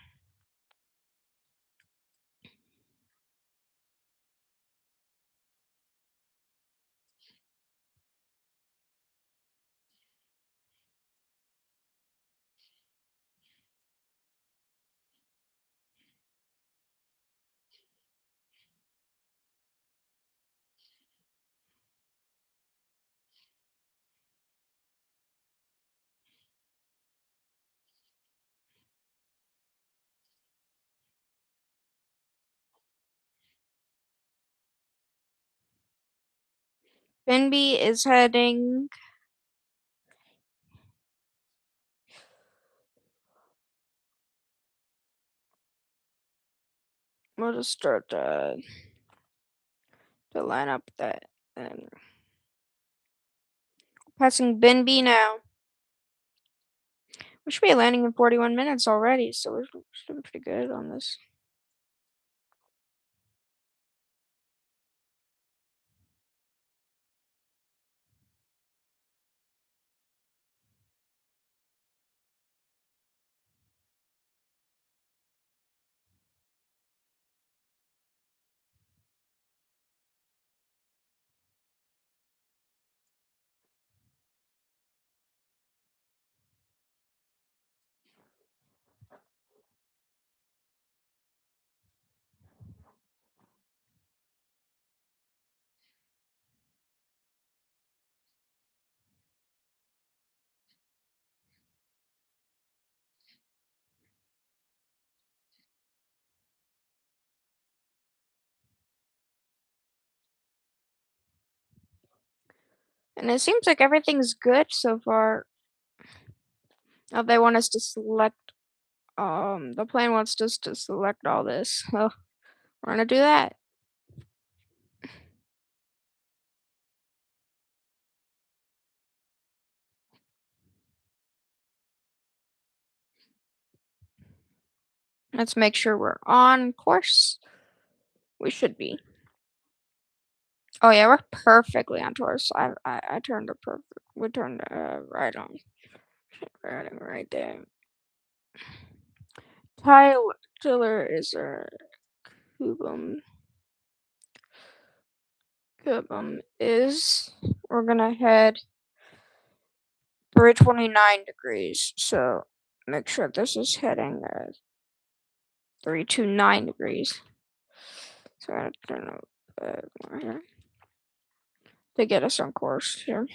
Benby is heading. We'll just start to line up that and passing Benby now. We should be landing in 41 minutes already, so we're doing pretty good on this. And it seems like everything's good so far. Oh, they want us to select. The plane wants us to select all this, so we're gonna do that. Let's make sure we're on course. We should be. Oh yeah, we're perfectly on course. I turned it perfect. We turned right on. Right there. Tyler is our Kubum. Kubum is. We're gonna head 329 degrees. So make sure this is heading 329 degrees. So I'm gonna turn up more here to get us on course here.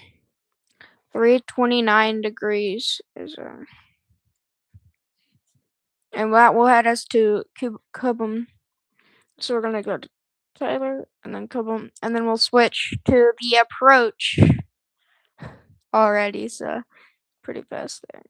329 degrees is and that will head us to Kubum. So we're gonna go to Tyler and then Kubum, and then we'll switch to the approach already. So pretty fast there.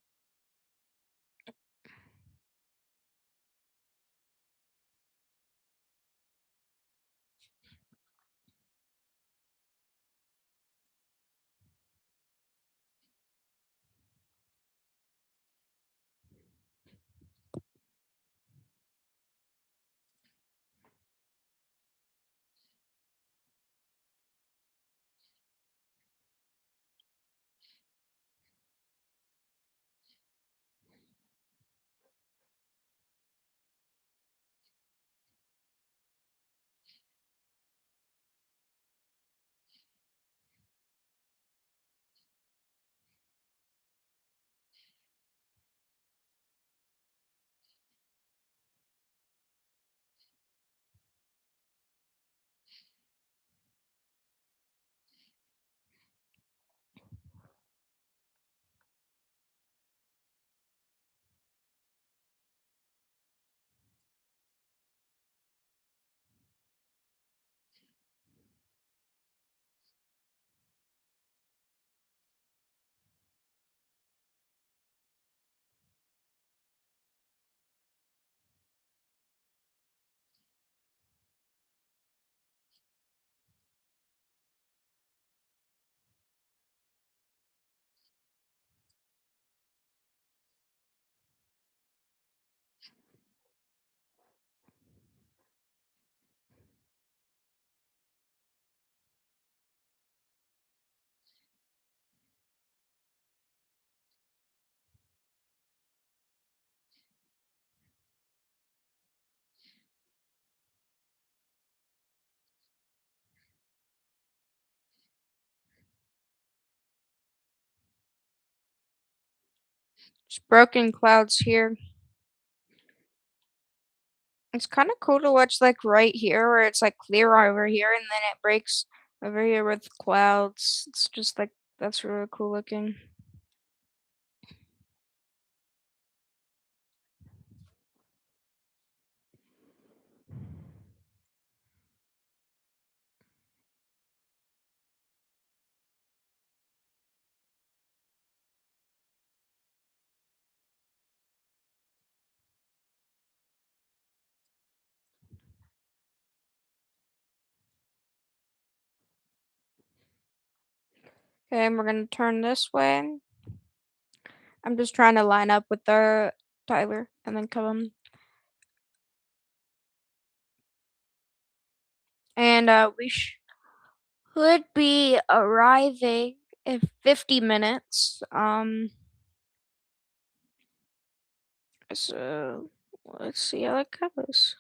There's broken clouds here. It's kind of cool to watch, like right here, where it's like clear over here, and then it breaks over here with clouds. It's just like that's really cool looking. Okay, and we're gonna turn this way. I'm just trying to line up with the Tyler and then come. And we should be arriving in 50 minutes. So let's see how it goes.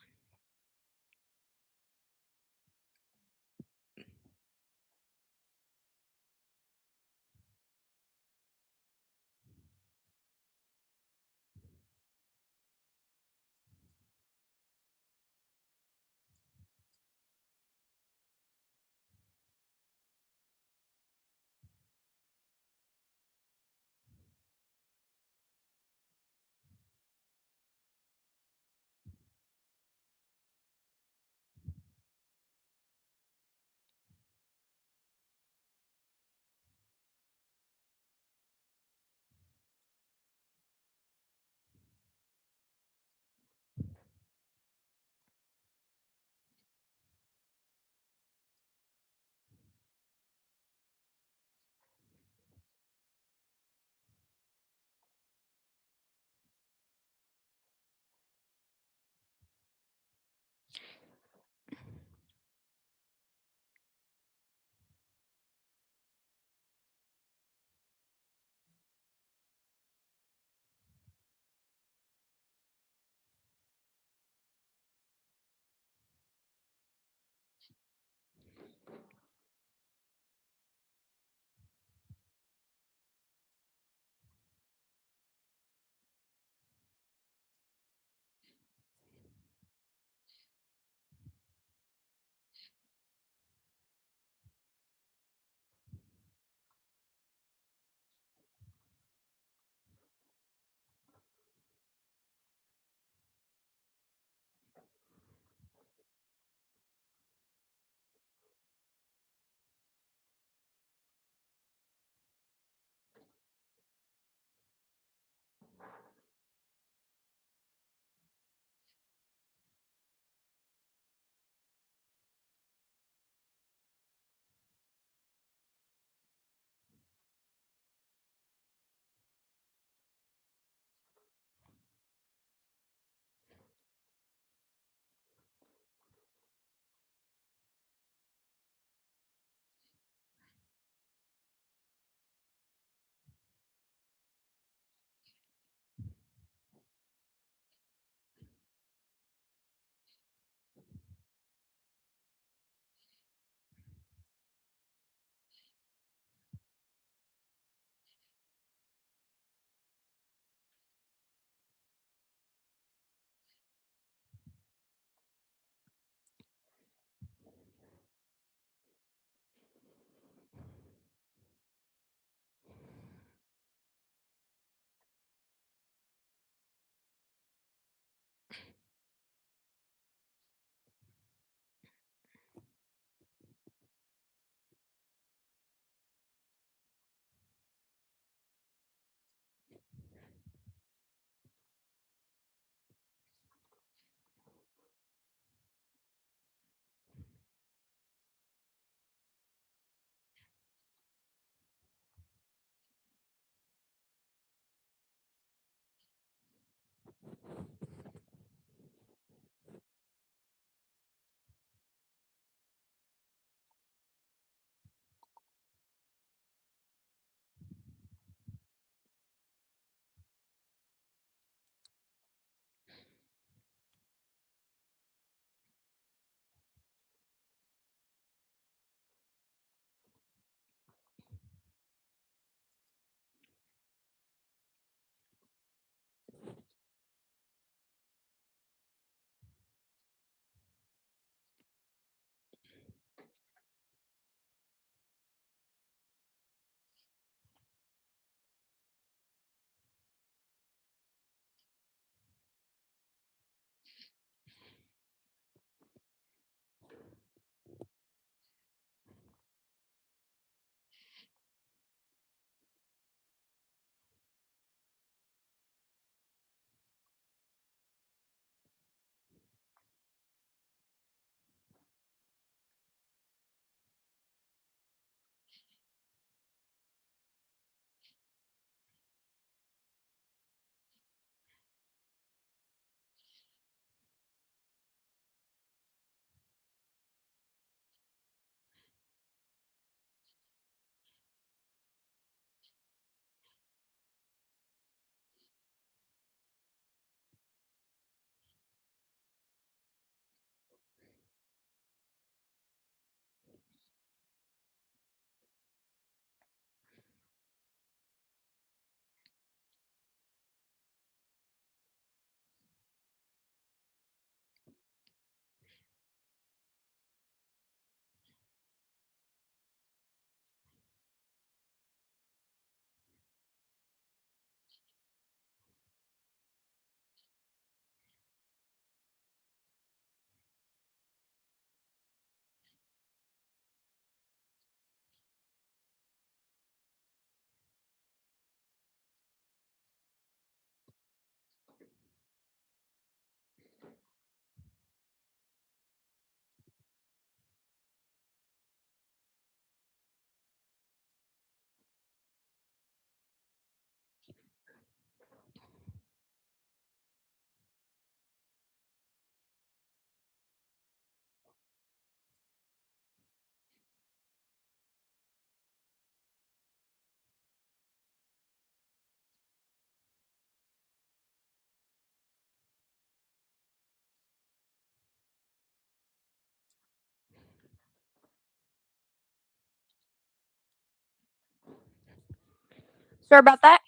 Sorry about that.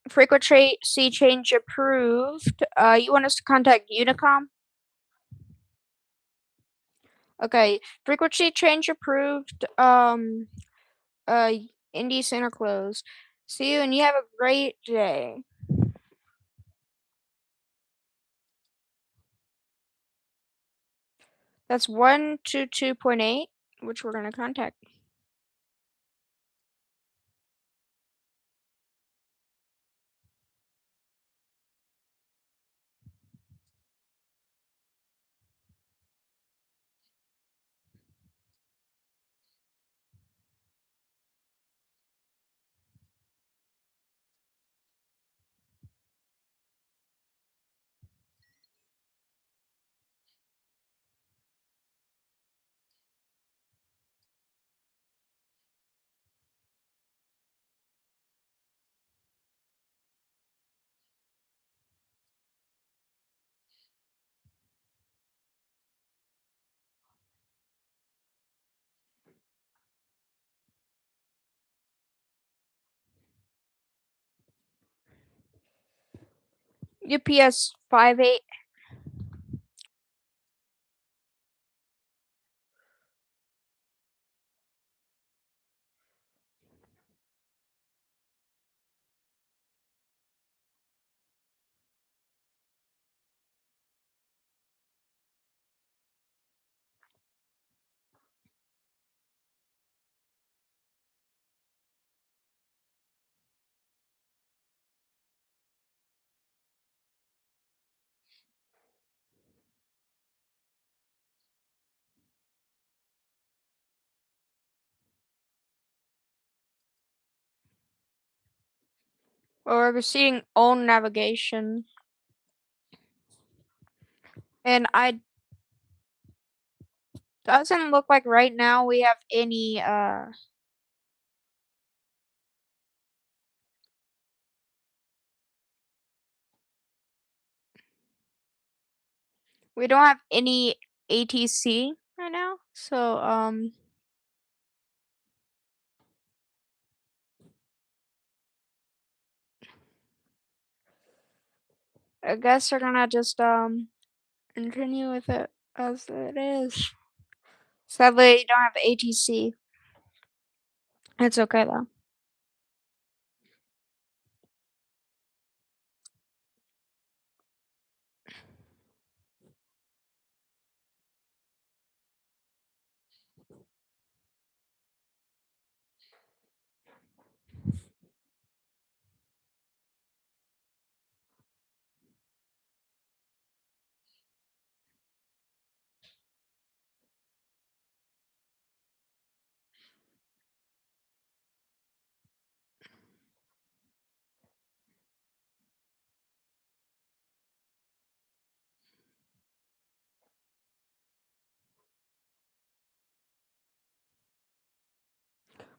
Frequency change approved. You want us to contact Unicom? Okay, frequency change approved. Uh, Indie Center closed. See you, and you have a great day. That's 122.8, which we're gonna contact. UPS 58. We're receiving own navigation. And I doesn't look like right now we have any we don't have any ATC right now. So I guess we're gonna just continue with it as it is. Sadly, you don't have ATC. It's okay though.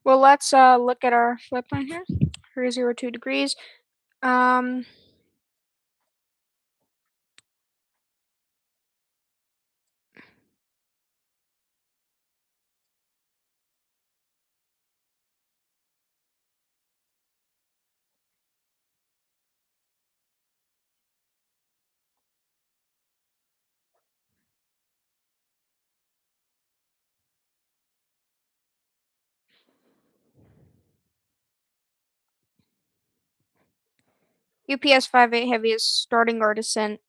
Well, let's look at our flight plan here. 302 degrees. Um, UPS 58 Heavy is starting our descent.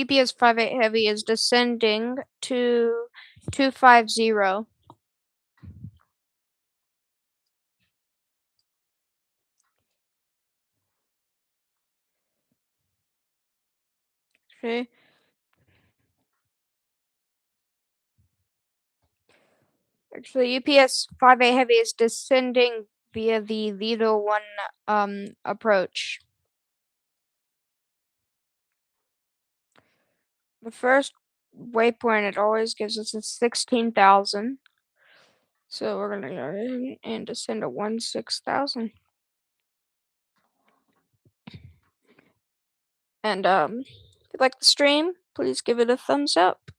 UPS 58 heavy is descending to 250. Okay. Actually, UPS 58 heavy is descending via the Lido 1 approach. The first waypoint it always gives us is 16,000. So we're gonna go ahead and descend to 16,000. And if you like the stream, please give it a thumbs up.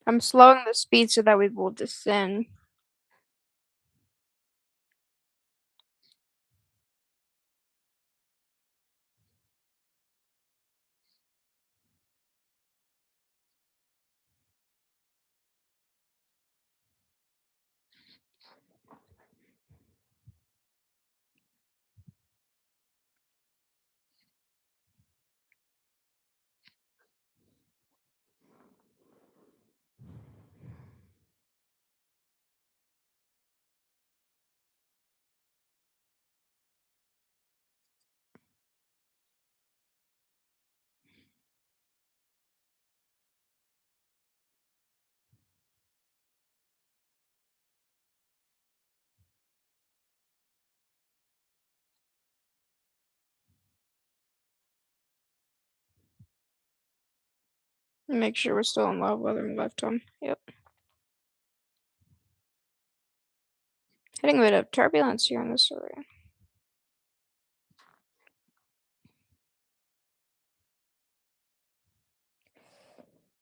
I'm slowing the speed so that we will descend. Make sure we're still in level weather and left on. Yep. Hitting a bit of turbulence here in this area.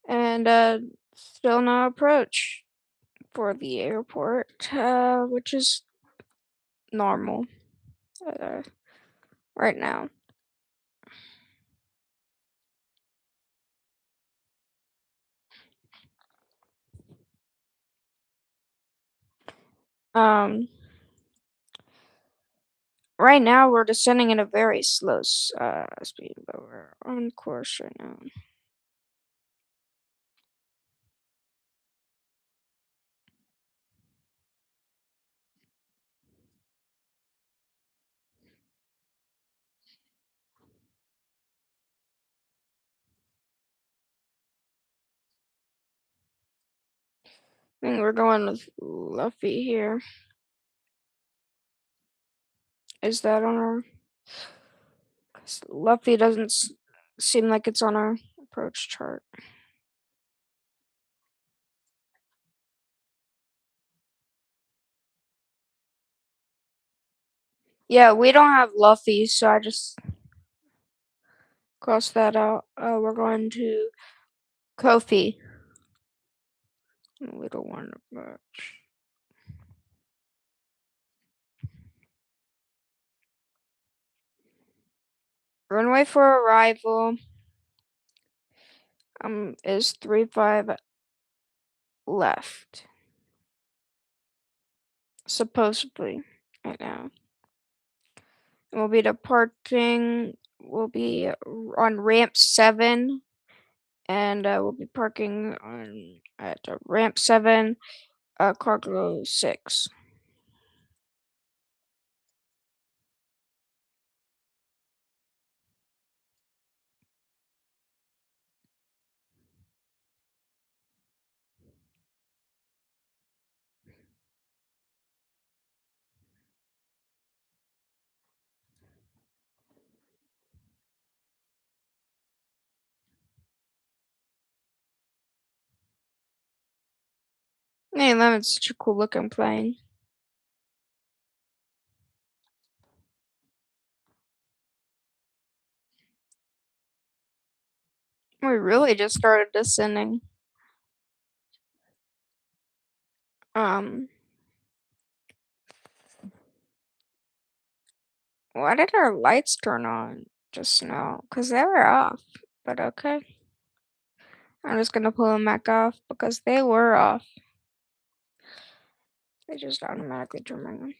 And still no approach for the airport, which is normal right now. Right now we're descending at a very slow speed, but we're on course right now. I think we're going with Luffy here. Is that on our? Luffy doesn't seem like it's on our approach chart. Yeah, we don't have Luffy, so I just crossed that out. We're going to Kofi. We don't want much. Runway for arrival is 35 left. Supposedly, right now. And we'll be departing. We'll be on ramp 7, and we'll be parking at ramp 7, cargo 6. MD11's such a cool looking plane. We really just started descending. Why did our lights turn on just now? Because they were off. But okay. I'm just gonna pull them back off because they were off. They just automatically turn on.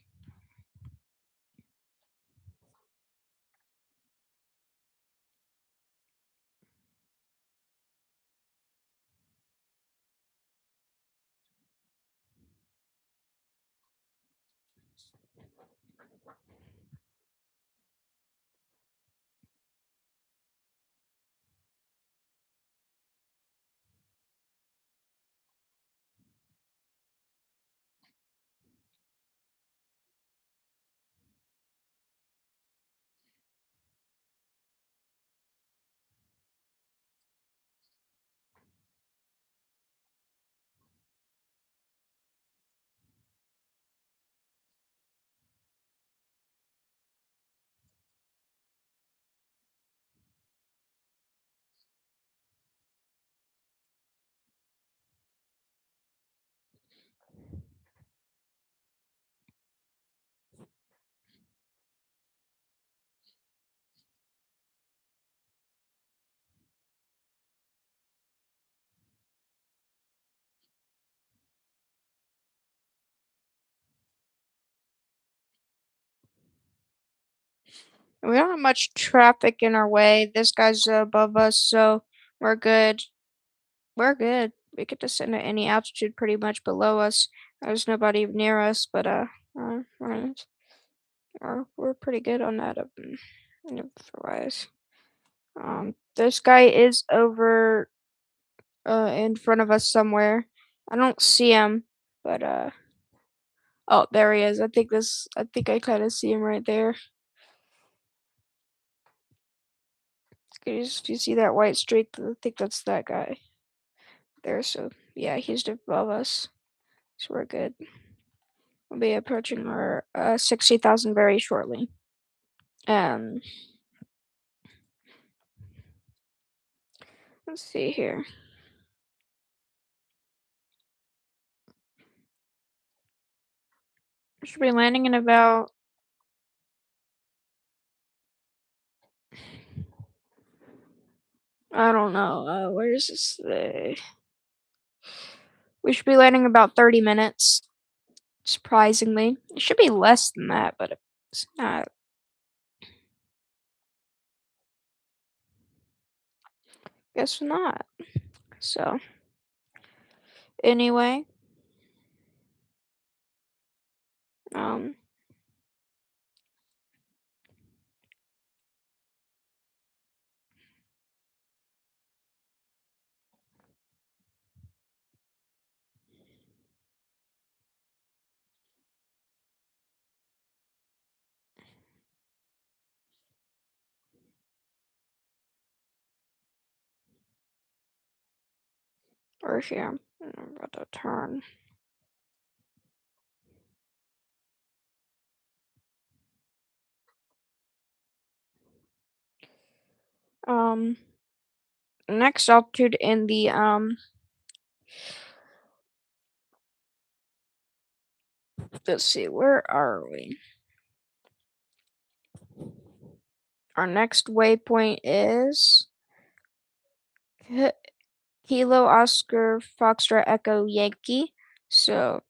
We don't have much traffic in our way. This guy's above us, so we're good. We're good. We could descend at any altitude pretty much below us. There's nobody near us, but we're pretty good on that otherwise. This guy is over in front of us somewhere. I don't see him, but oh, there he is. I think I kind of see him right there. Do you see that white streak? I think that's that guy there. So yeah, he's above us. So we're good. We'll be approaching our 60,000 very shortly. Um, let's see here. We should be landing in about I don't know. Where is this? We should be landing about 30 minutes. Surprisingly, it should be less than that, but it's not. Guess not. So anyway, um, we're here. I'm about to turn. Um, next altitude in the let's see, where are we? Our next waypoint is Kilo Oscar Foxtrot Echo Yankee. So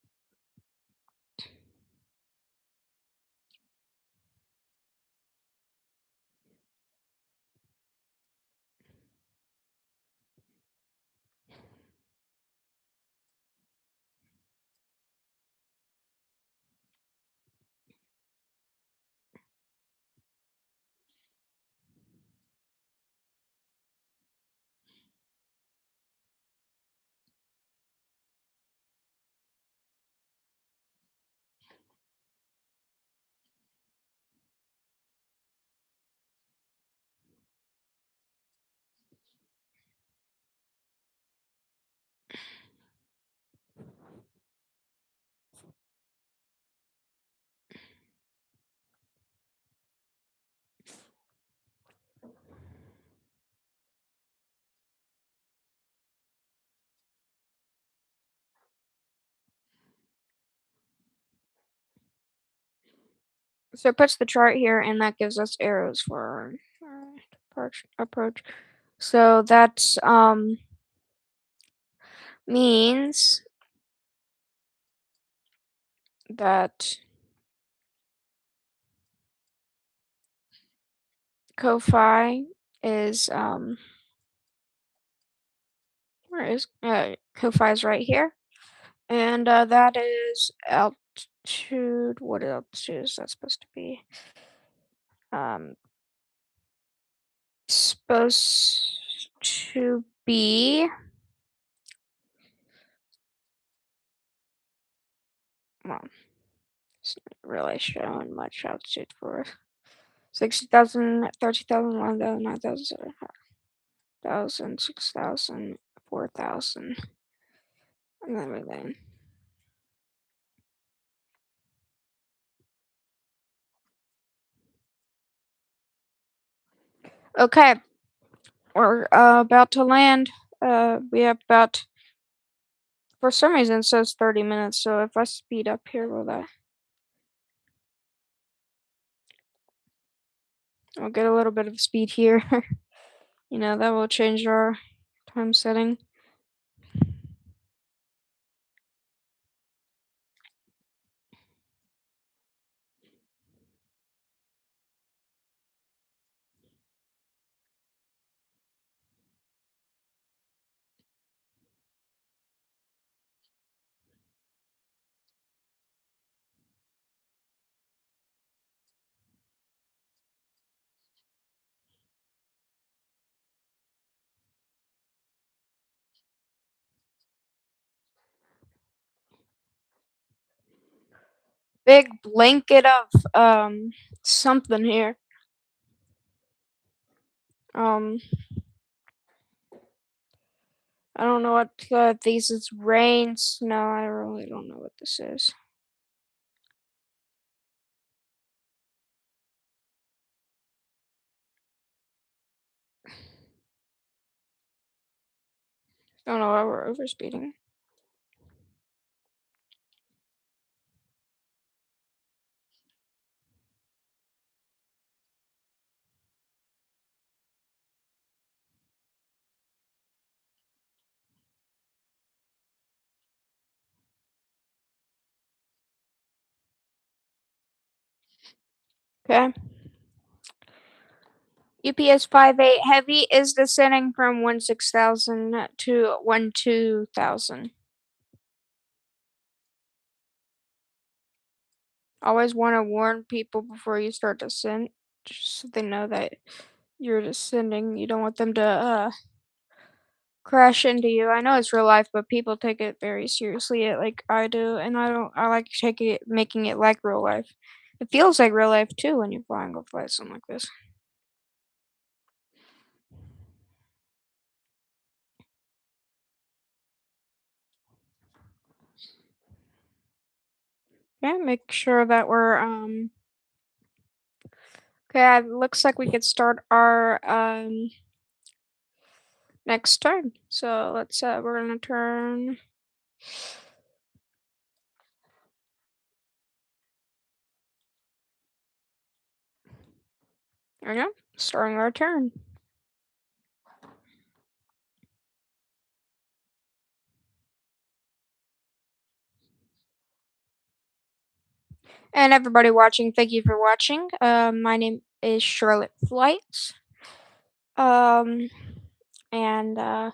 So it puts the chart here, and that gives us arrows for our approach. So that means that Ko-Fi is where is Ko-Fi is right here, and that is altitude. What altitude is that supposed to be? Supposed to be, well, it's not really showing much altitude for 60,000, 30,000, 1,000, 9,000, 1,000, 6,000, 4,000, and everything. Okay, we're about to land. We have about, for some reason it says 30 minutes, so if I speed up here, will that? I'll get a little bit of speed here. You know, that will change our time setting. Big blanket of something here. I don't know what this is. Rain, snow. I really don't know what this is. Don't know why we're overspeeding. Okay. UPS 58 heavy is descending from 16,000 to 12,000. Always want to warn people before you start descent, just so they know that you're descending. You don't want them to crash into you. I know it's real life, but people take it very seriously, like I do, and I don't. I like taking it, making it like real life. It feels like real life too when you're flying a flight something like this. Okay, make sure that we're Okay, it looks like we could start our next turn. So let's we're gonna turn. There we go. Starting our turn. And everybody watching, thank you for watching. My name is Charlotte Flights. Um, and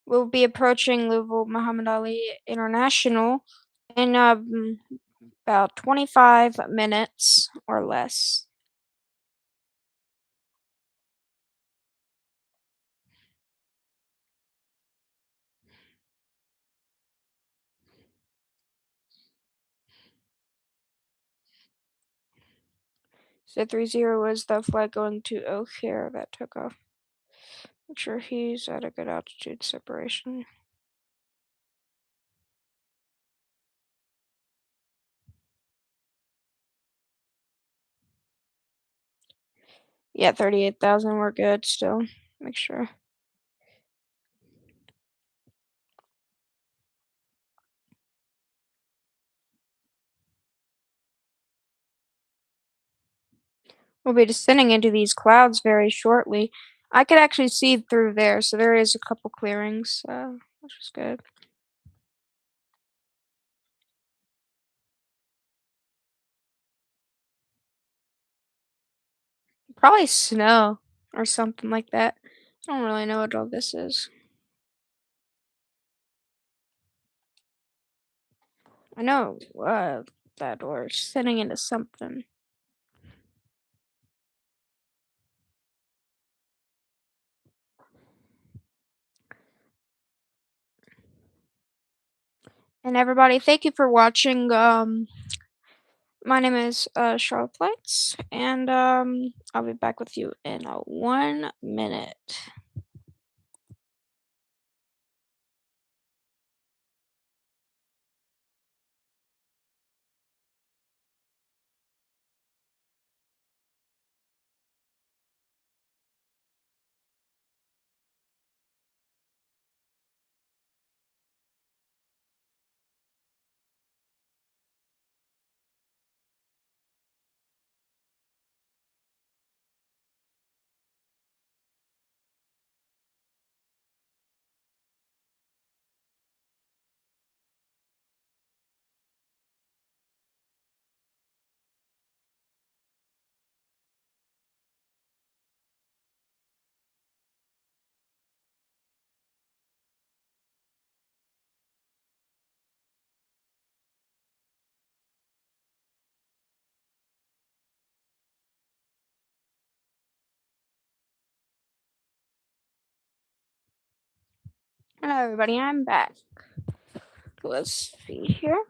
we'll be approaching Louisville Muhammad Ali International in about 25 minutes or less. So 30 was the flight going to O'Hare that took off. Make sure he's at a good altitude separation. Yeah, 38,000, we're good still. Make sure. We'll be descending into these clouds very shortly. I could actually see through there, so there is a couple clearings, which is good. Probably snow or something like that. I don't really know what all this is. I know that we're sitting into something. And everybody, thank you for watching. My name is Charlotte Lights, and I'll be back with you in 1 minute. Hello, everybody. I'm back. Let's see here.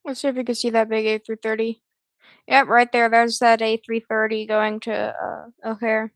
Let's see if we can see that big A330. Yep, right there. There's that A330 going to O'Hare.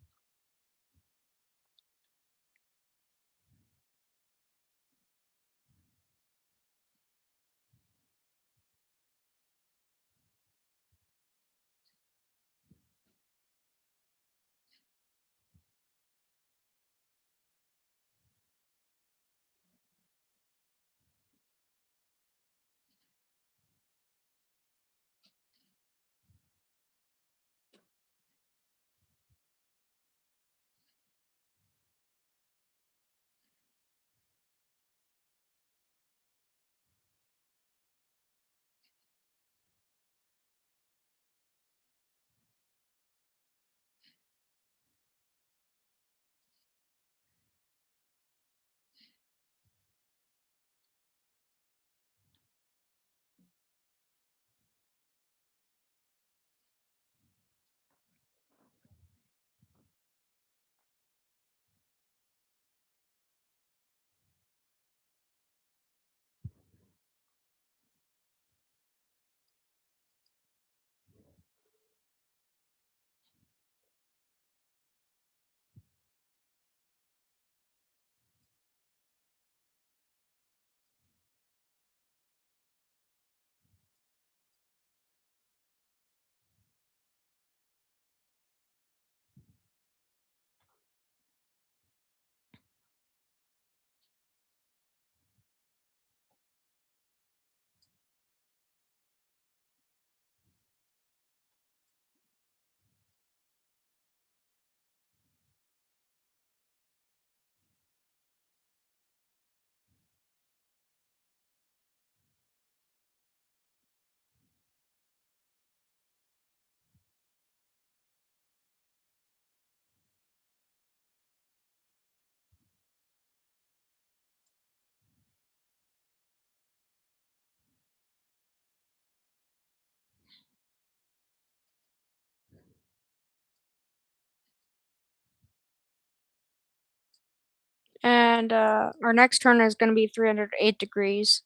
And our next turn is going to be 308 degrees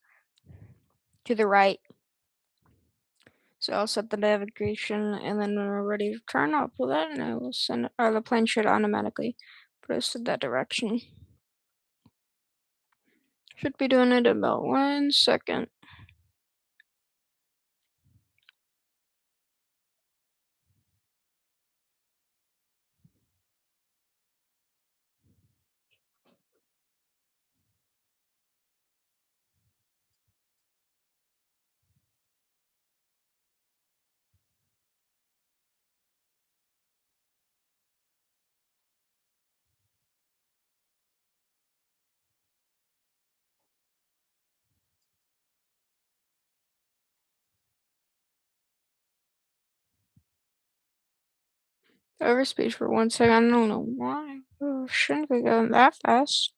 to the right. So I'll set the navigation, and then when we're ready to turn, I'll pull that, and I will send, or the plane should automatically put us in that direction. Should be doing it in about 1 second. Overspeed for 1 second. I don't know why. Oh, shouldn't be going that fast.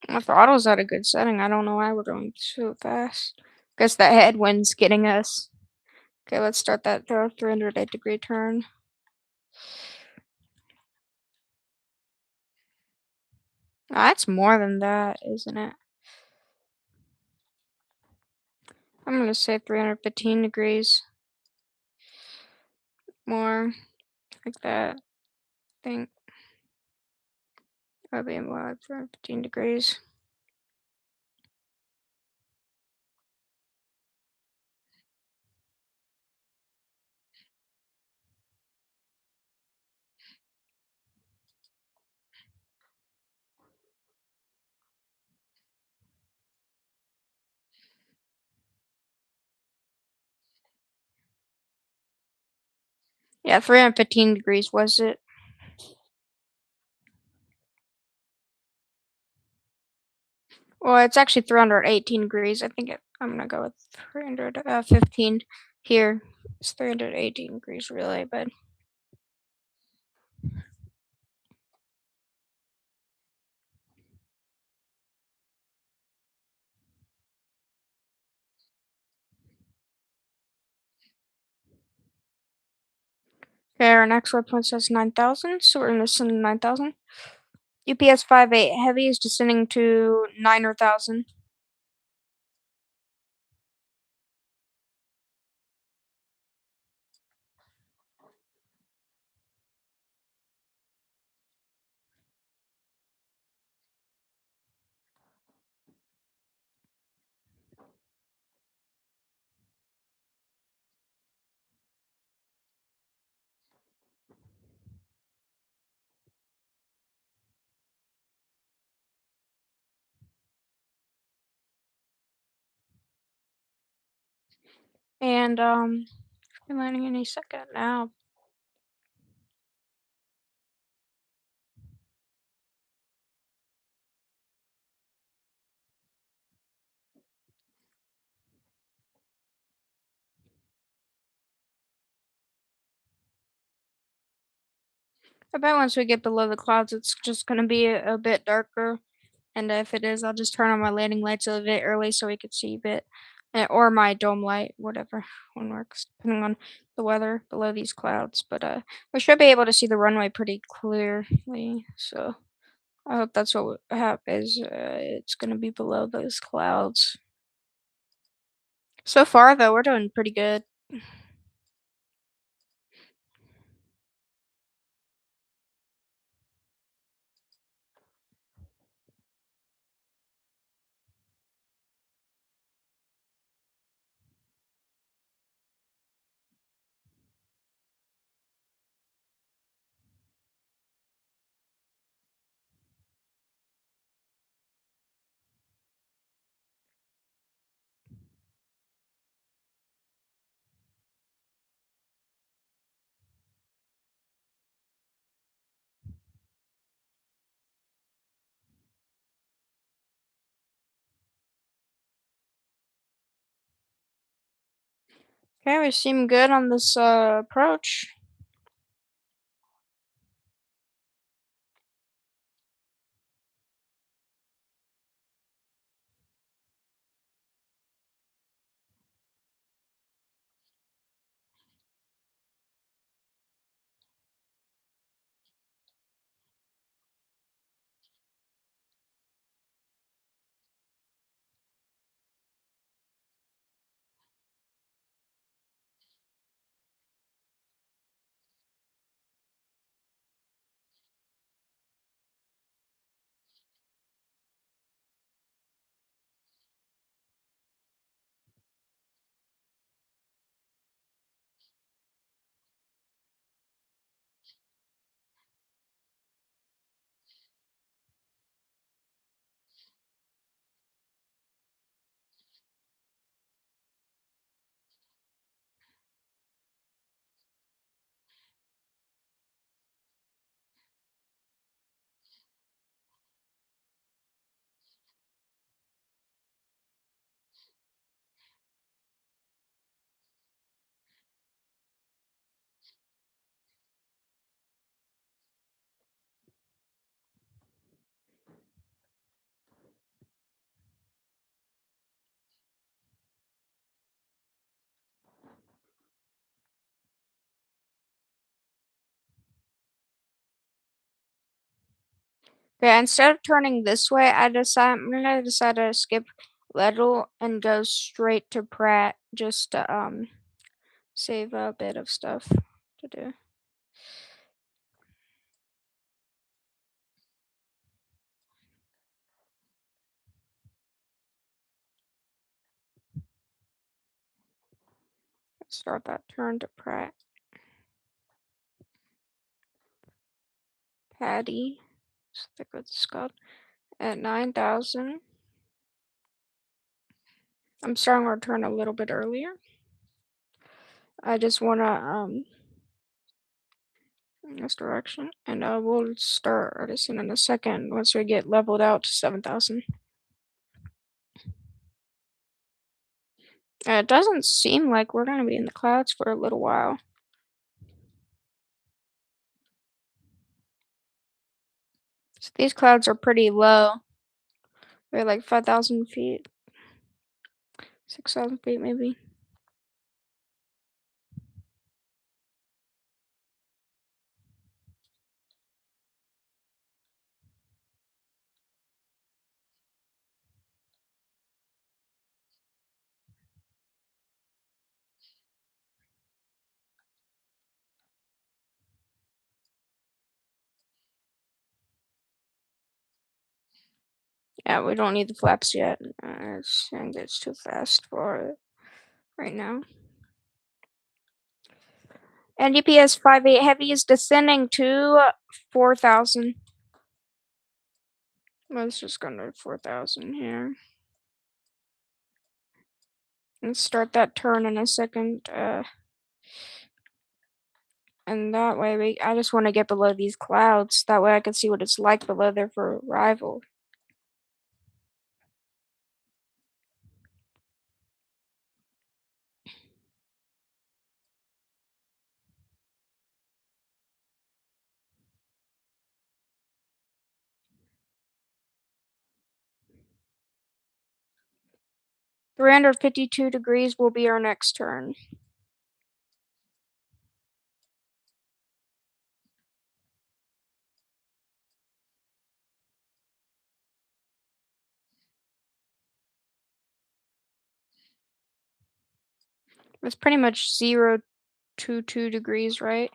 My throttle's at a good setting. I don't know why we're going so fast. Guess that headwind's getting us. Okay, let's start that 308-degree turn. That's more than that, isn't it? I'm gonna say 315 degrees. More like that. I think that'd be more like 315 degrees. Yeah, 315 degrees was it? Well, it's actually 318 degrees. I think I'm gonna go with 315 here. It's 318 degrees, really, but okay. Our next waypoint says 9,000, so we're gonna send 9,000. UPS 58 heavy is descending to 9,000. And we're landing any second now. I bet once we get below the clouds, it's just gonna be a bit darker. And if it is, I'll just turn on my landing lights a bit early so we could see a bit, or my dome light, whatever one works, depending on the weather below these clouds. But we should be able to see the runway pretty clearly. So I hope that's what happens. It's gonna be below those clouds. So far, though, we're doing pretty good. Okay, we seem good on this approach. Okay, instead of turning this way, I'm gonna decide to skip Little and go straight to Pratt just to save a bit of stuff to do. Let's start that turn to Pratt. Patty, stick with Scott at 9,000. I'm starting our turn a little bit earlier. I just wanna in this direction, and we'll start artisan in a second once we get leveled out to 7,000. It doesn't seem like we're gonna be in the clouds for a little while. So these clouds are pretty low. They're like 5,000 feet, 6,000 feet maybe. Yeah, we don't need the flaps yet. I think it's too fast for it right now. NDPS 5.8 heavy is descending to 4,000. Let's just go to 4,000 here. Let's start that turn in a second. And that way, I just want to get below these clouds. That way I can see what it's like below there for arrival. $352 will be our next turn. It's pretty much 022 degrees, right?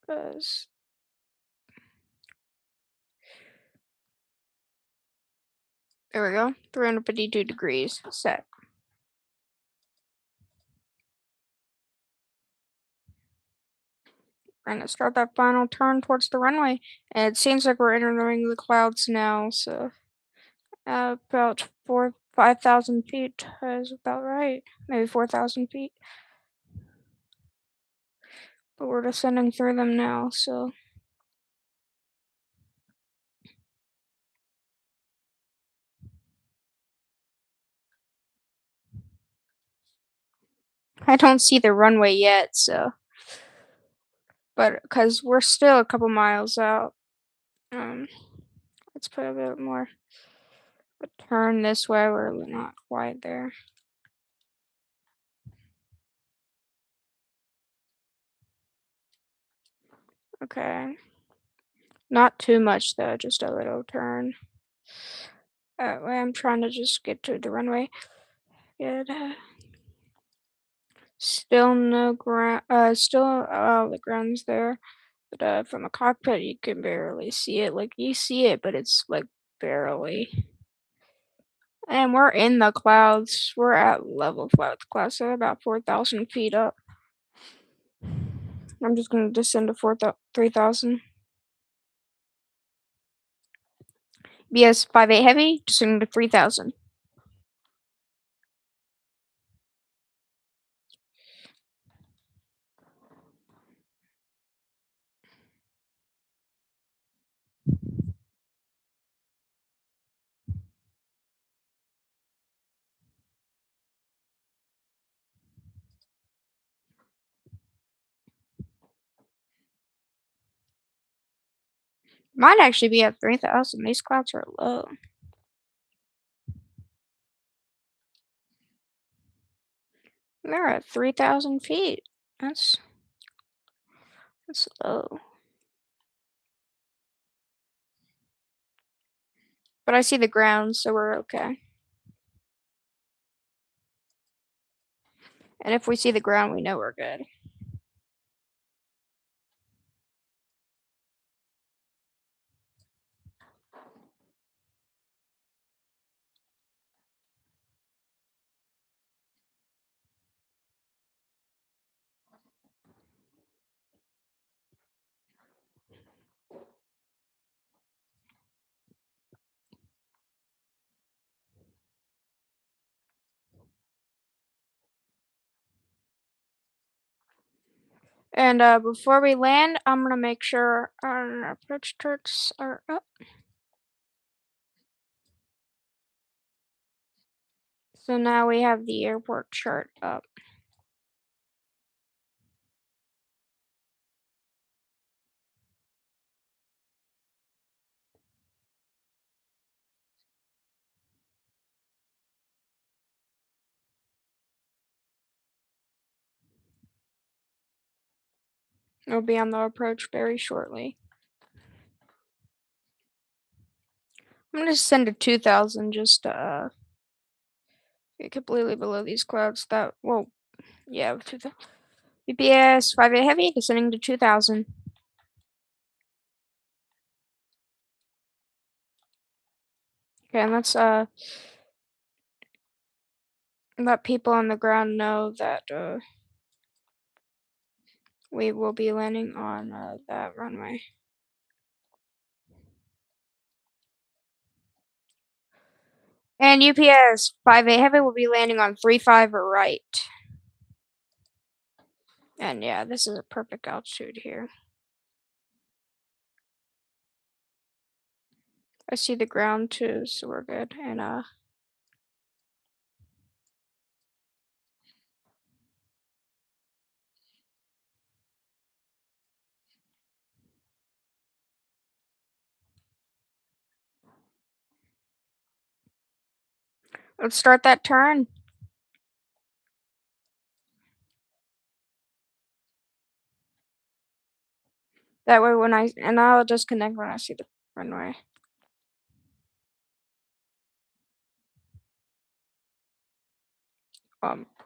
Because there we go. 352 degrees set. We're gonna start that final turn towards the runway. And it seems like we're entering the clouds now, so about 5,000 feet is about right. Maybe 4,000 feet. But we're descending through them now, so I don't see the runway yet, so but because we're still a couple miles out. Let's put a bit more a turn this way. We're not quite there. Okay. Not too much though, just a little turn. I'm trying to just get to the runway. Good. Still no ground. Still the ground's there, but from a cockpit you can barely see it. Like you see it, but it's like barely. And we're in the clouds. We're at level 5 clouds, so about 4,000 feet up. I'm just gonna descend to 3,000. BS 5.8 heavy, descending to 3,000. Might actually be at 3,000. These clouds are low. They're at 3,000 feet. That's low. But I see the ground, so we're okay. And if we see the ground, we know we're good. And before we land, I'm gonna make sure our approach charts are up. So now we have the airport chart up. It'll be on the approach very shortly. I'm gonna send a 2,000 just to get completely below these clouds. That well, yeah, 2,000. BPS 5A heavy descending to 2,000. Okay, and let's let people on the ground know that we will be landing on that runway. And UPS 5A heavy will be landing on 35 right. And yeah, this is a perfect altitude here. I see the ground too, so we're good. And let's start that turn. That way I'll disconnect when I see the runway.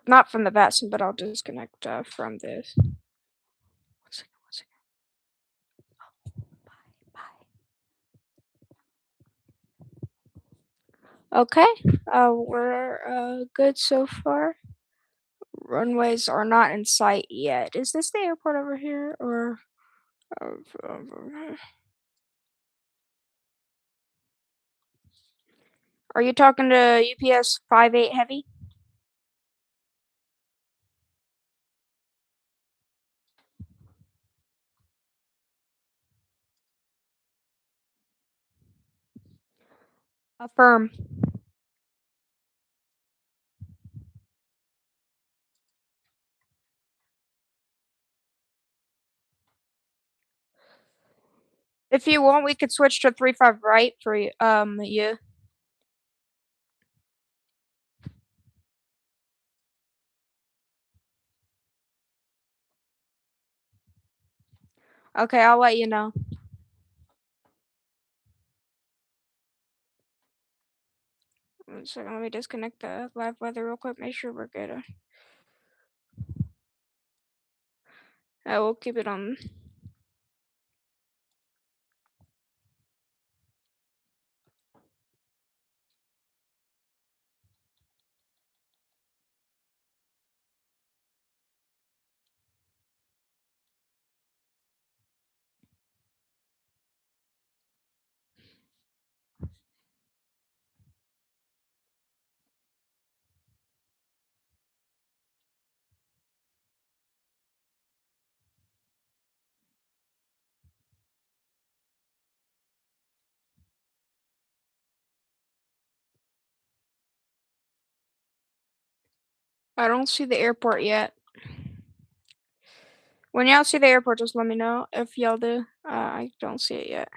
Not from the Vatsim, but I'll disconnect from this. One second. Okay, we're good so far. Runways are not in sight yet. Is this the airport over here, or? Are you talking to UPS 5-8 heavy? Affirm. If you want, we could switch to 3-5 right for you. Okay, I'll let you know. One second, let me disconnect the live weather real quick. Make sure we're good. I will keep it on. I don't see the airport yet. When y'all see the airport, just let me know. If y'all do, I don't see it yet.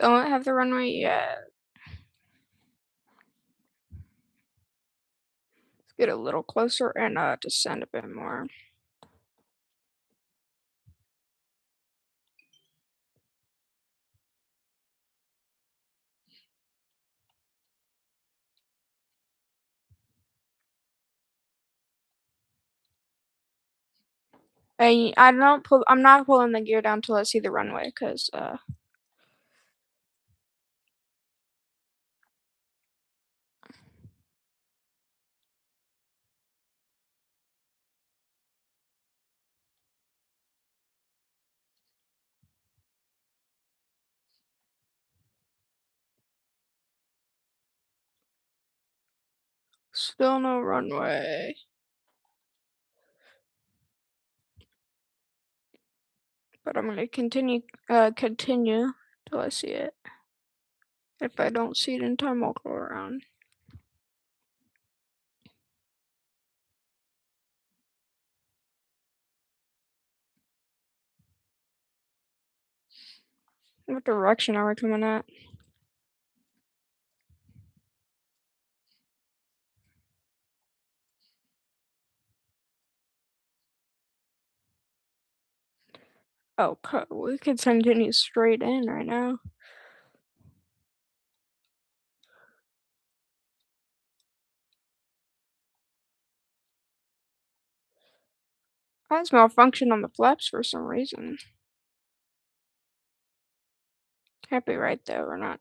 Don't have the runway yet. Let's get a little closer and descend a bit more. I'm not pulling the gear down till I see the runway, cause still no runway. But I'm gonna continue till I see it. If I don't see it in time, I'll go around. What direction are we coming at? Oh, we could continue straight in right now. I has malfunction on the flaps for some reason. Can't be right though, or not.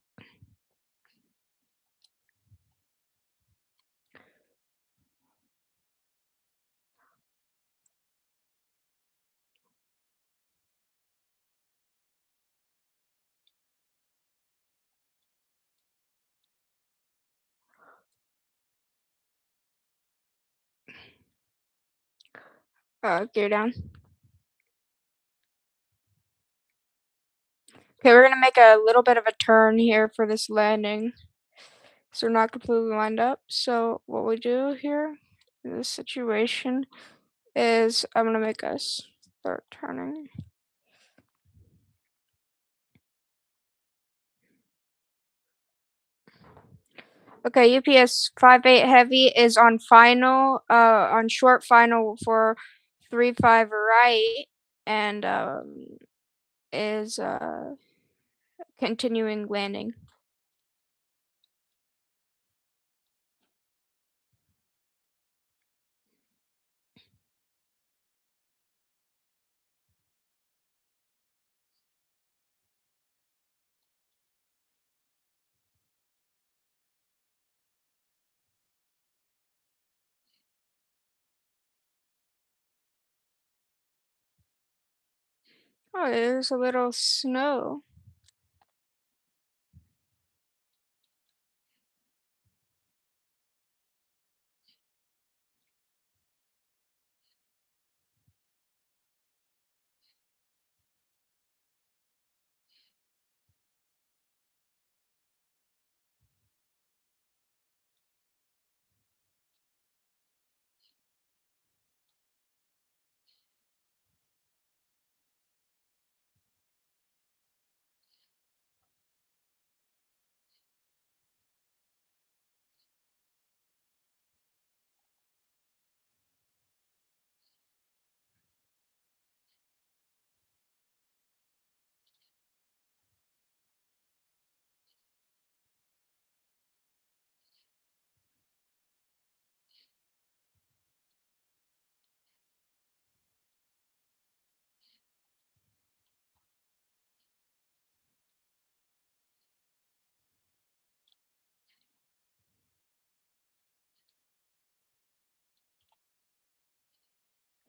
Gear down. Okay, we're gonna make a little bit of a turn here for this landing. So we're not completely lined up. So what we do here in this situation is I'm gonna make us start turning. Okay, UPS 58 heavy is on final, on short final for 35 right, and is continuing landing. Oh, there's a little snow.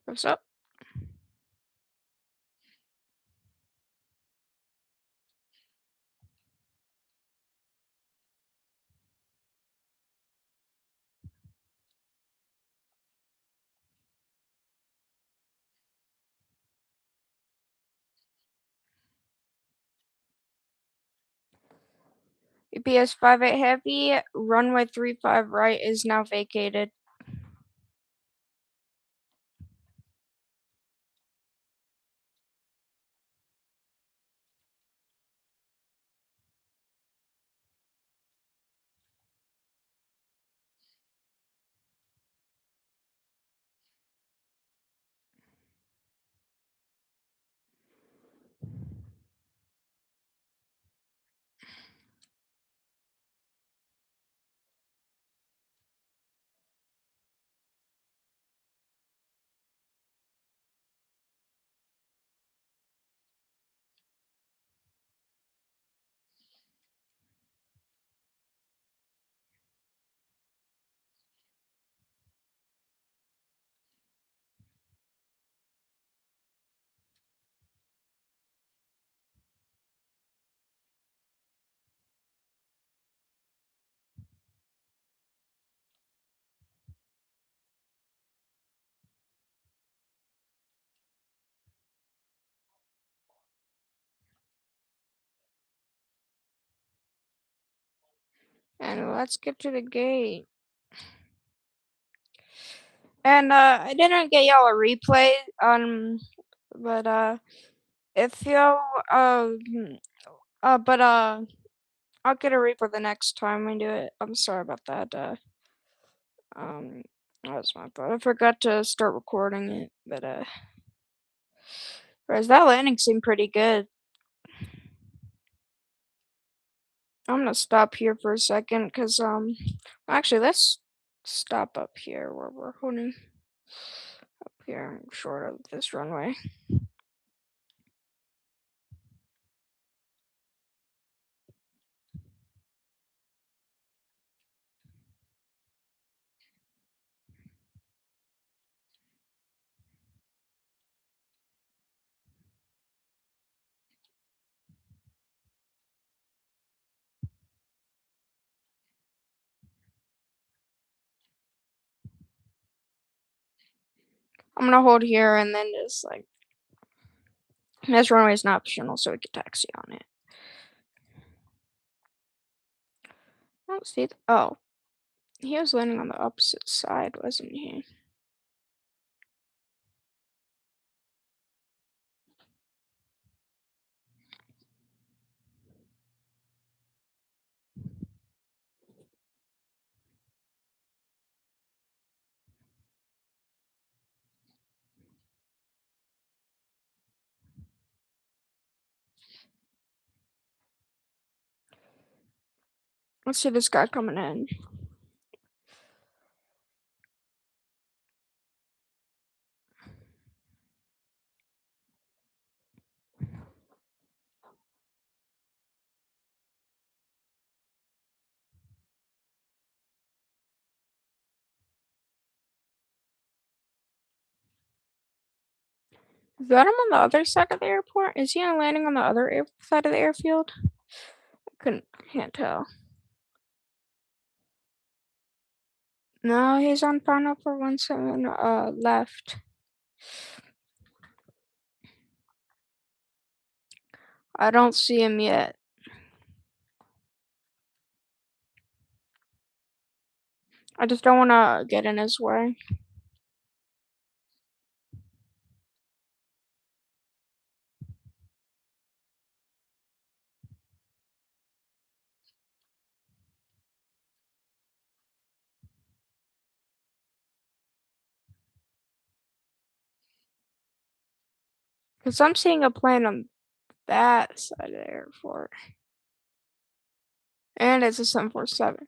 What's up? UPS 58 heavy, runway 35 right is now vacated. And let's get to the gate. And I didn't get y'all a replay but if y'all but I'll get a replay the next time we do it. I'm sorry about that. Um that was my fault. I forgot to start recording it, but whereas that landing seemed pretty good. I'm gonna stop here for a second because actually let's stop up here where we're holding up here short of this runway. I'm gonna hold here and then just like this runway is not optional, so we can taxi on it. I don't see. Oh, he was landing on the opposite side, wasn't he? Let's see this guy coming in. Is that him on the other side of the airport? Is he landing on the other side of the airfield? Can't tell. No, he's on final for 17 left. I don't see him yet. I just don't want to get in his way. Because I'm seeing a plane on that side of the airport. And it's a 747.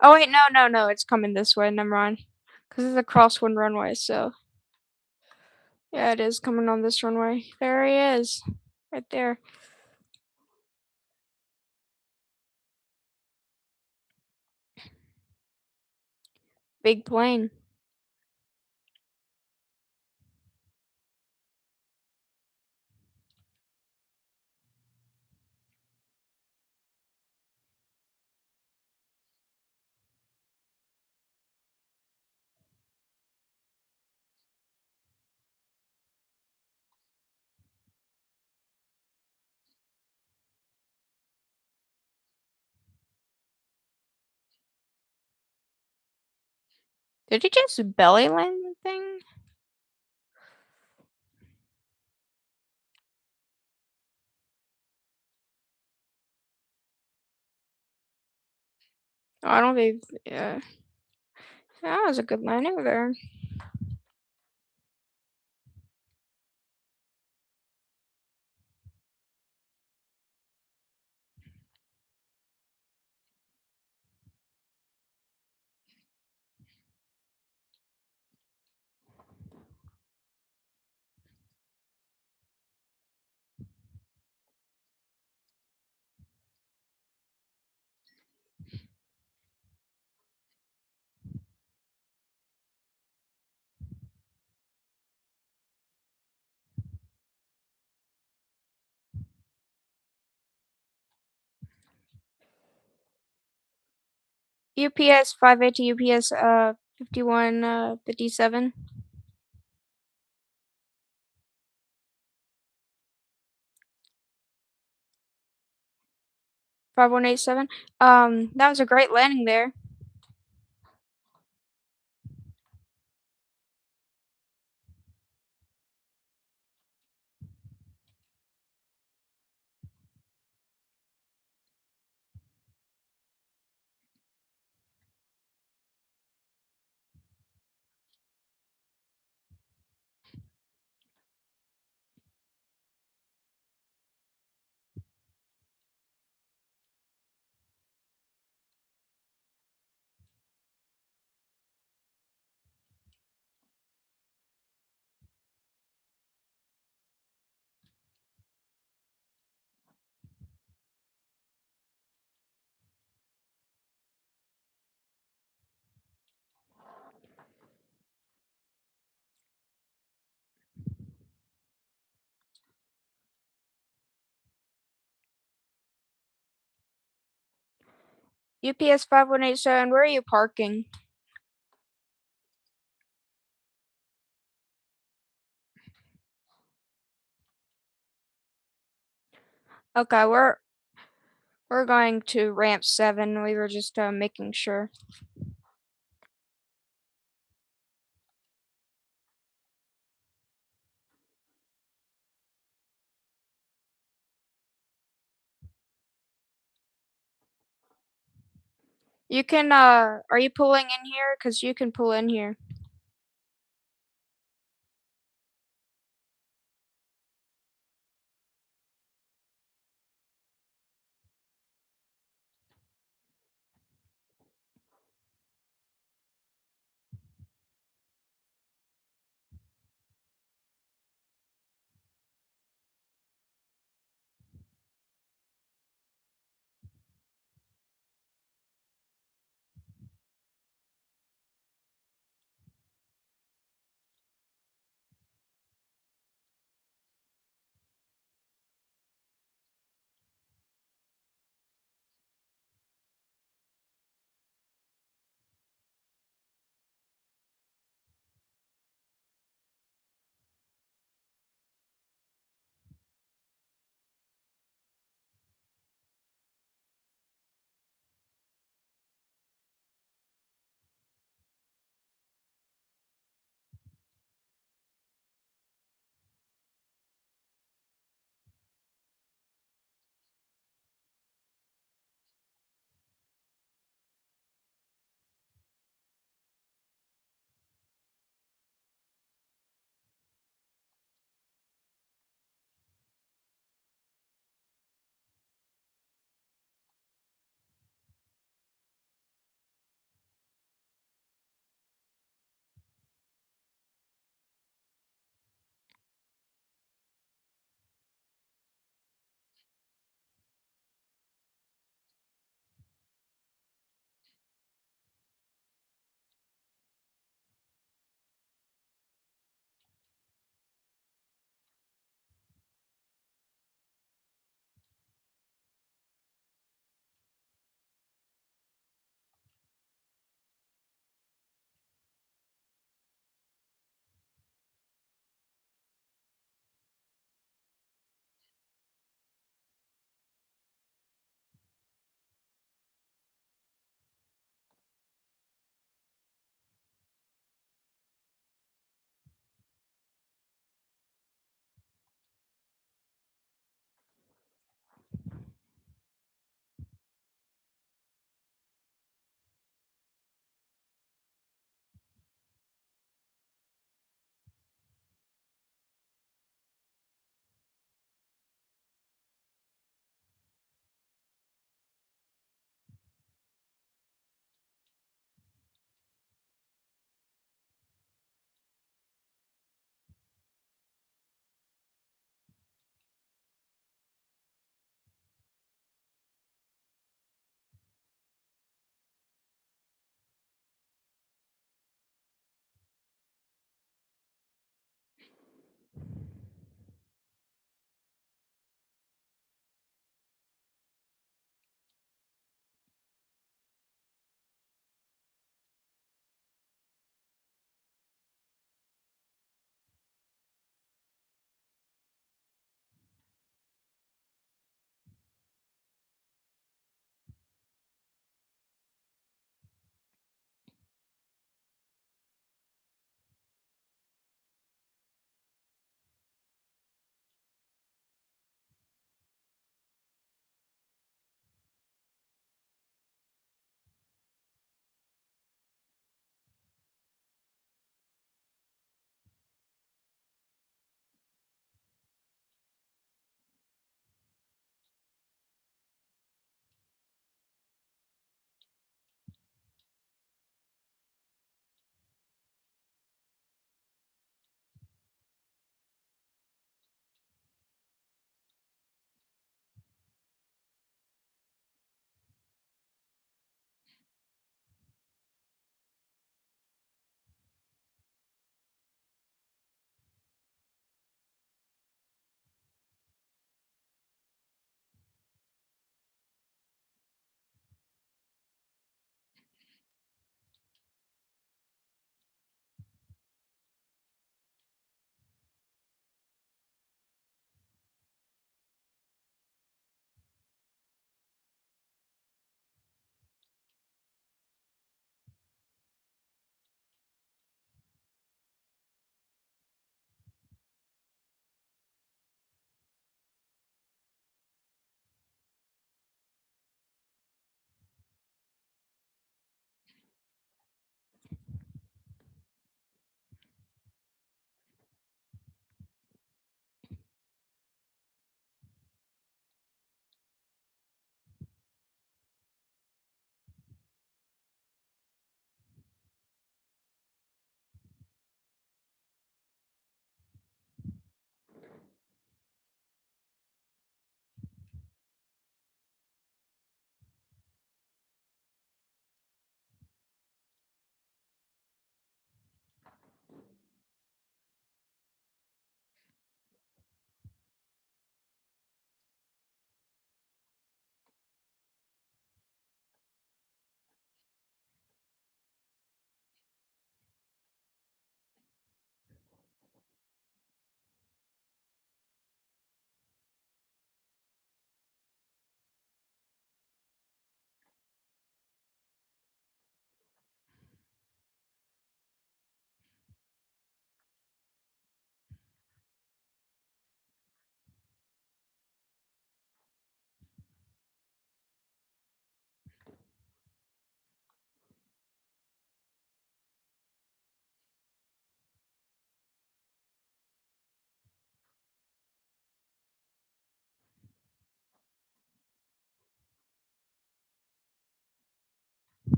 Oh, wait, no. It's coming this way. Never mind. Because it's a crosswind runway, so. Yeah, it is coming on this runway. There he is. Right there. Big plane. Did he just belly land the thing? Oh, I don't think. Yeah. That was a good landing there. UPS 580 UPS 5157. 5187. That was a great landing there. UPS 5187, where are you parking? Okay, we're going to ramp 7. We were just making sure. You can are you pulling in here? Cause you can pull in here.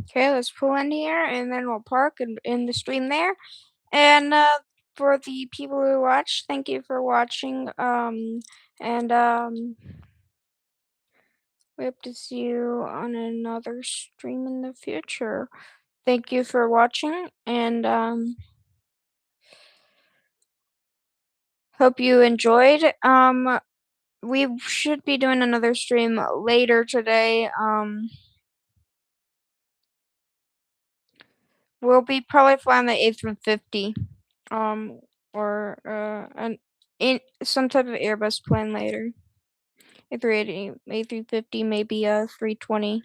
Okay, let's pull in here, and then we'll park and in the stream there. And for the people who watch, thank you for watching. And we hope to see you on another stream in the future. Thank you for watching, and hope you enjoyed. We should be doing another stream later today. We'll be probably flying the A350, or in some type of Airbus plane later. A380, A350, maybe a 320.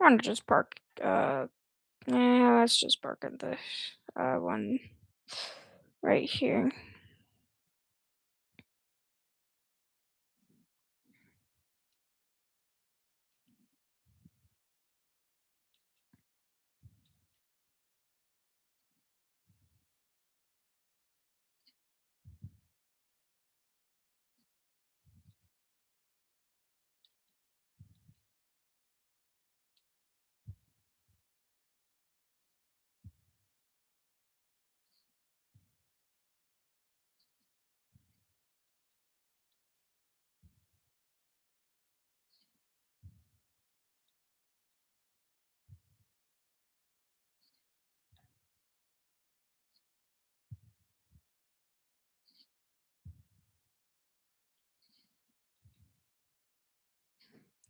I'm gonna just park. Let's just park at the one right here.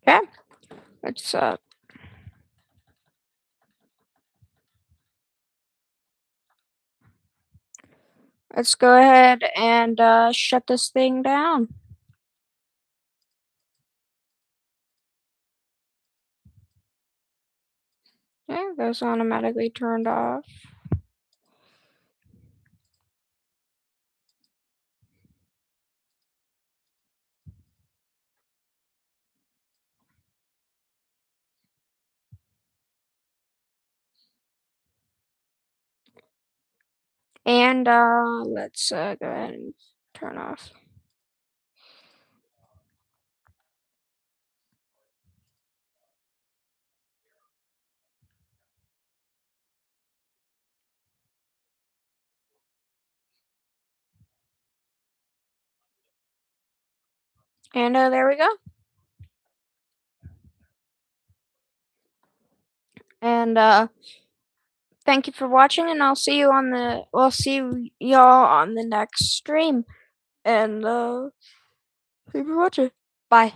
Okay, let's go ahead and shut this thing down. Okay, that's automatically turned off. And let's go ahead and turn off. And there we go. And thank you for watching, and I'll see you on the. We'll see y'all on the next stream. And thank you for watching. Bye.